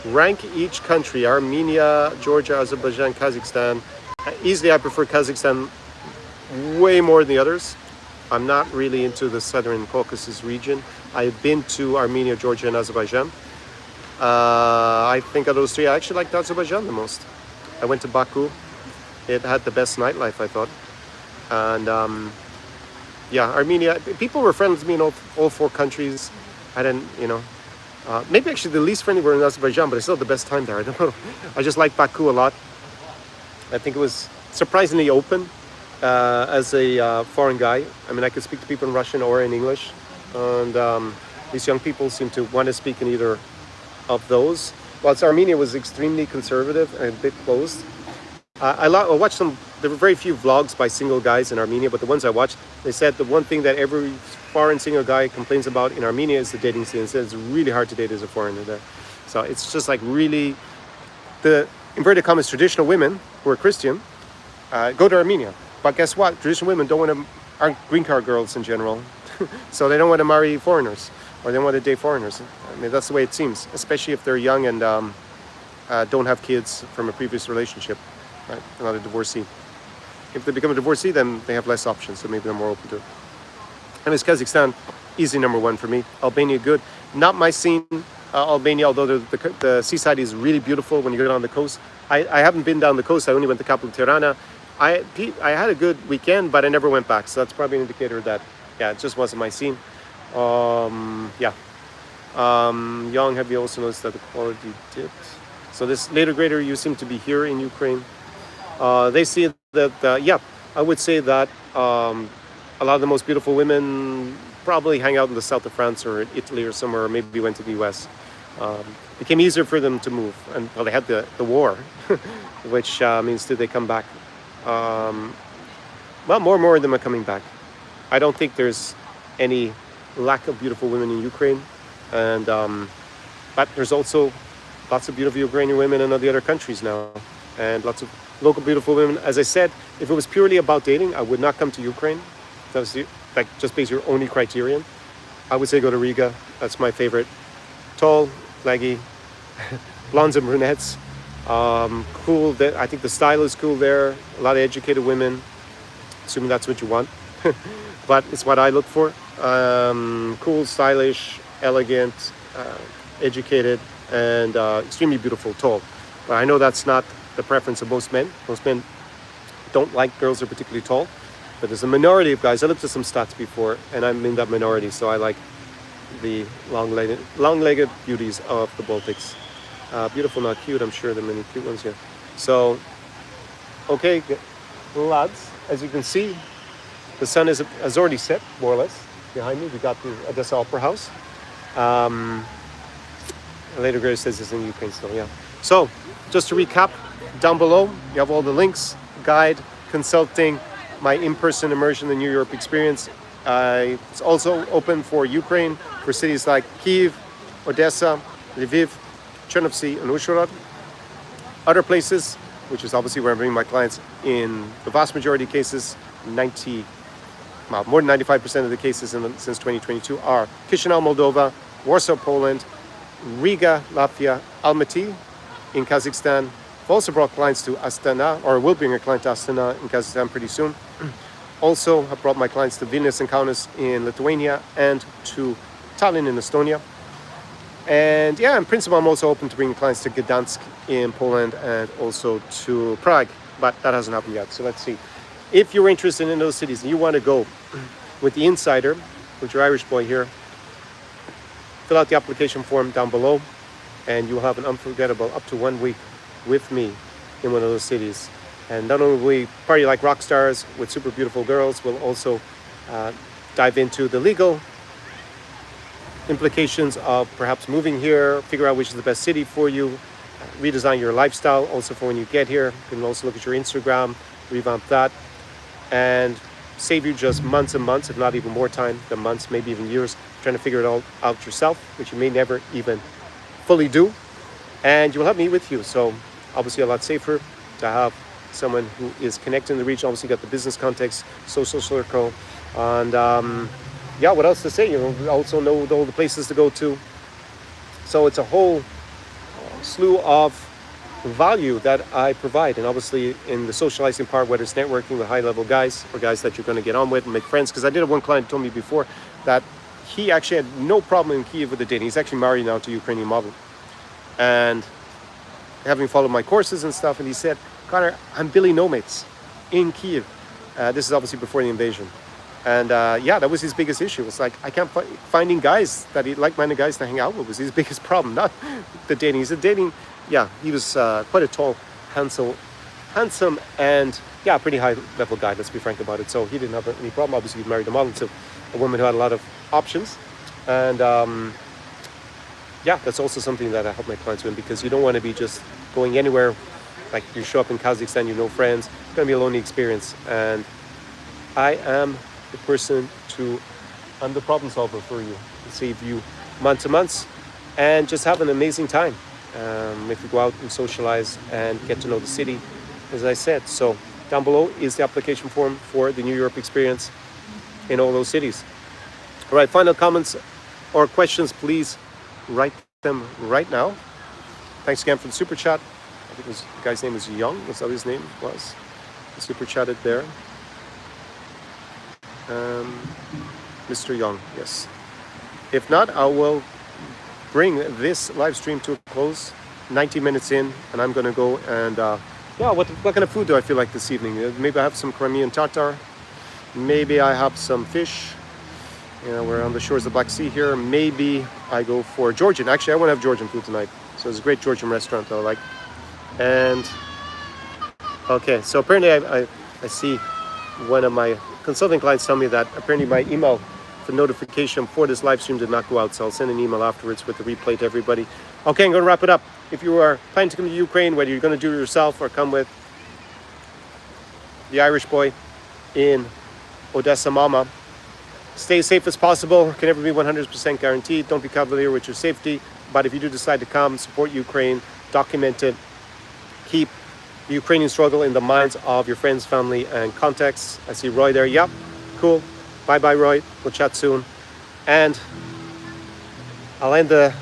Rank each country: Armenia, Georgia, Azerbaijan, Kazakhstan. Easily, I prefer Kazakhstan way more than the others. I'm not really into the Southern Caucasus region. I've been to Armenia, Georgia, and Azerbaijan. I think of those three, I actually liked Azerbaijan the most. I went to Baku. It had the best nightlife, I thought. And Armenia, people were friendly to me in all four countries. I didn't, maybe actually the least friendly were in Azerbaijan, but I still had the best time there. I don't know. I just liked Baku a lot. I think it was surprisingly open. as a foreign guy. I mean, I could speak to people in Russian or in English, and these young people seem to want to speak in either of those. Whilst Armenia was extremely conservative and a bit closed. I watched some. There were very few vlogs by single guys in Armenia, but the ones I watched, they said the one thing that every foreign single guy complains about in Armenia is the dating scene. They said it's really hard to date as a foreigner there. So it's just like really the inverted commas traditional women who are Christian go to Armenia. But guess what? Traditional women aren't green card girls in general, so they don't want to marry foreigners or they don't want to date foreigners. I mean, that's the way it seems, especially if they're young and don't have kids from a previous relationship. Right? They're not a divorcee. If they become a divorcee, then they have less options, so maybe they're more open to it. And it's Kazakhstan, easy number one for me. Albania, good. Not my scene, Albania, although the seaside is really beautiful when you go down the coast. I haven't been down the coast. I only went to capital Tirana. I had a good weekend, but I never went back. So that's probably an indicator that, yeah, it just wasn't my scene. Yeah. Young, have you also noticed that the quality dipped? So this later grader, you seem to be here in Ukraine. They see that, yeah, I would say that a lot of the most beautiful women probably hang out in the south of France or Italy or somewhere, or maybe went to the US. It became easier for them to move, and well, they had the war, which means did they come back? Well, more and more of them are coming back. I don't think there's any lack of beautiful women in Ukraine, and but there's also lots of beautiful Ukrainian women in all the other countries now, and lots of local beautiful women. As I said, if it was purely about dating, I would not come to Ukraine. That was like just based your only criterion. I would say go to Riga. That's my favorite. Tall, leggy, blondes and brunettes. Cool. I think the style is cool there. A lot of educated women, assuming that's what you want. But it's what I look for. Cool, stylish, elegant, educated, and extremely beautiful, tall. But I know that's not the preference of most men. Most men don't like girls who are particularly tall. But there's a minority of guys. I looked at some stats before, and I'm in that minority, so I like the long-legged beauties of the Baltics. Beautiful, not cute. I'm sure there are many cute ones here. So, okay, lads, as you can see, the sun has already set, more or less. Behind me, we got the Odesa Opera House. Later, Grace says it's in Ukraine still, yeah. So, just to recap, down below, you have all the links, guide, consulting, my in-person immersion in the New Europe experience. It's also open for Ukraine, for cities like Kyiv, Odesa, Lviv, Chernovtsi, and Uzhhorod. Other places, which is obviously where I'm bringing my clients in the vast majority of cases, more than 95% of the cases since 2022 are Chisinau, Moldova, Warsaw, Poland, Riga, Latvia, Almaty in Kazakhstan. I've also brought clients to Astana, or will bring a client to Astana in Kazakhstan pretty soon. Also, I've brought my clients to Vilnius and Kaunas in Lithuania and to Tallinn in Estonia. And yeah, in principle, I'm also open to bringing clients to Gdansk in Poland and also to Prague, but that hasn't happened yet. So let's see. If you're interested in those cities and you want to go with the insider, with your Irish boy here, fill out the application form down below, and you will have an unforgettable up to 1 week with me in one of those cities. And not only will we party like rock stars with super beautiful girls, we'll also dive into the legal implications of perhaps moving here, figure out which is the best city for you, redesign your lifestyle also for when you get here. You can also look at your Instagram, revamp that, and save you just months and months, if not even more time than months, maybe even years, trying to figure it all out yourself, which you may never even fully do. And you'll have me with you. So obviously a lot safer to have someone who is connected in the region. Obviously got the business context, social circle, and yeah, what else to say? You know, we also know all the places to go to. So it's a whole slew of value that I provide. And obviously in the socializing part, whether it's networking with high-level guys or guys that you're going to get on with and make friends, because I did have one client who told me before that he actually had no problem in Kyiv with the dating. He's actually married now to a Ukrainian model. And having followed my courses and stuff, and he said, Connor, I'm Billy No-Mates in Kyiv. This is obviously before the invasion. And yeah, that was his biggest issue. It was like, I can't finding guys that he like-minded guys to hang out with was his biggest problem, not the dating. He said dating, yeah, he was quite a tall, handsome handsome, and yeah, pretty high level guy, let's be frank about it. So he didn't have any problem. Obviously, he married a model, so a woman who had a lot of options. And yeah, that's also something that I help my clients with, because you don't want to be just going anywhere. Like you show up in Kazakhstan, you know friends, it's going to be a lonely experience. And I am the person I'm the problem solver for you, to save you months and months and just have an amazing time. If you go out and socialize and get to know the city, as I said. So down below is the application form for the New Europe experience in all those cities. All right, final comments or questions, please write them right now. Thanks again for the super chat. I think the guy's name was Young. That's how his name was. The super chatted there. Mr. Young, yes. If not, I will bring this live stream to a close. 90 minutes in, and I'm going to go and yeah, what kind of food do I feel like this evening? Maybe I have some Crimean tartar. Maybe I have some fish. You know, we're on the shores of the Black Sea here. Maybe I go for Georgian. Actually, I want to have Georgian food tonight. So there's a great Georgian restaurant that I like. And okay, so apparently I see one of my consulting clients tell me that apparently my email for notification for this live stream did not go out. So I'll send an email afterwards with the replay to everybody. Okay, I'm going to wrap it up. If you are planning to come to Ukraine, whether you're going to do it yourself or come with the Irish boy in Odesa Mama, stay as safe as possible. Can never be 100% guaranteed. Don't be cavalier with your safety. But if you do decide to come, support Ukraine, document it, keep the Ukrainian struggle in the minds of your friends, family, and contacts. I see Roy there. Yep, cool. Bye-bye, Roy. We'll chat soon. And I'll end the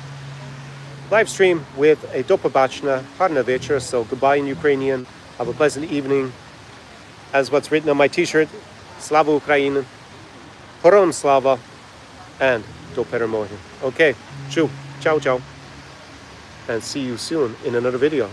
live stream with a do pobачення, гарна вечір. So goodbye in Ukrainian. Have a pleasant evening. As what's written on my t-shirt, Slava Ukraini, Героям слава, and до перемоги. Okay, ciao, ciao. And see you soon in another video.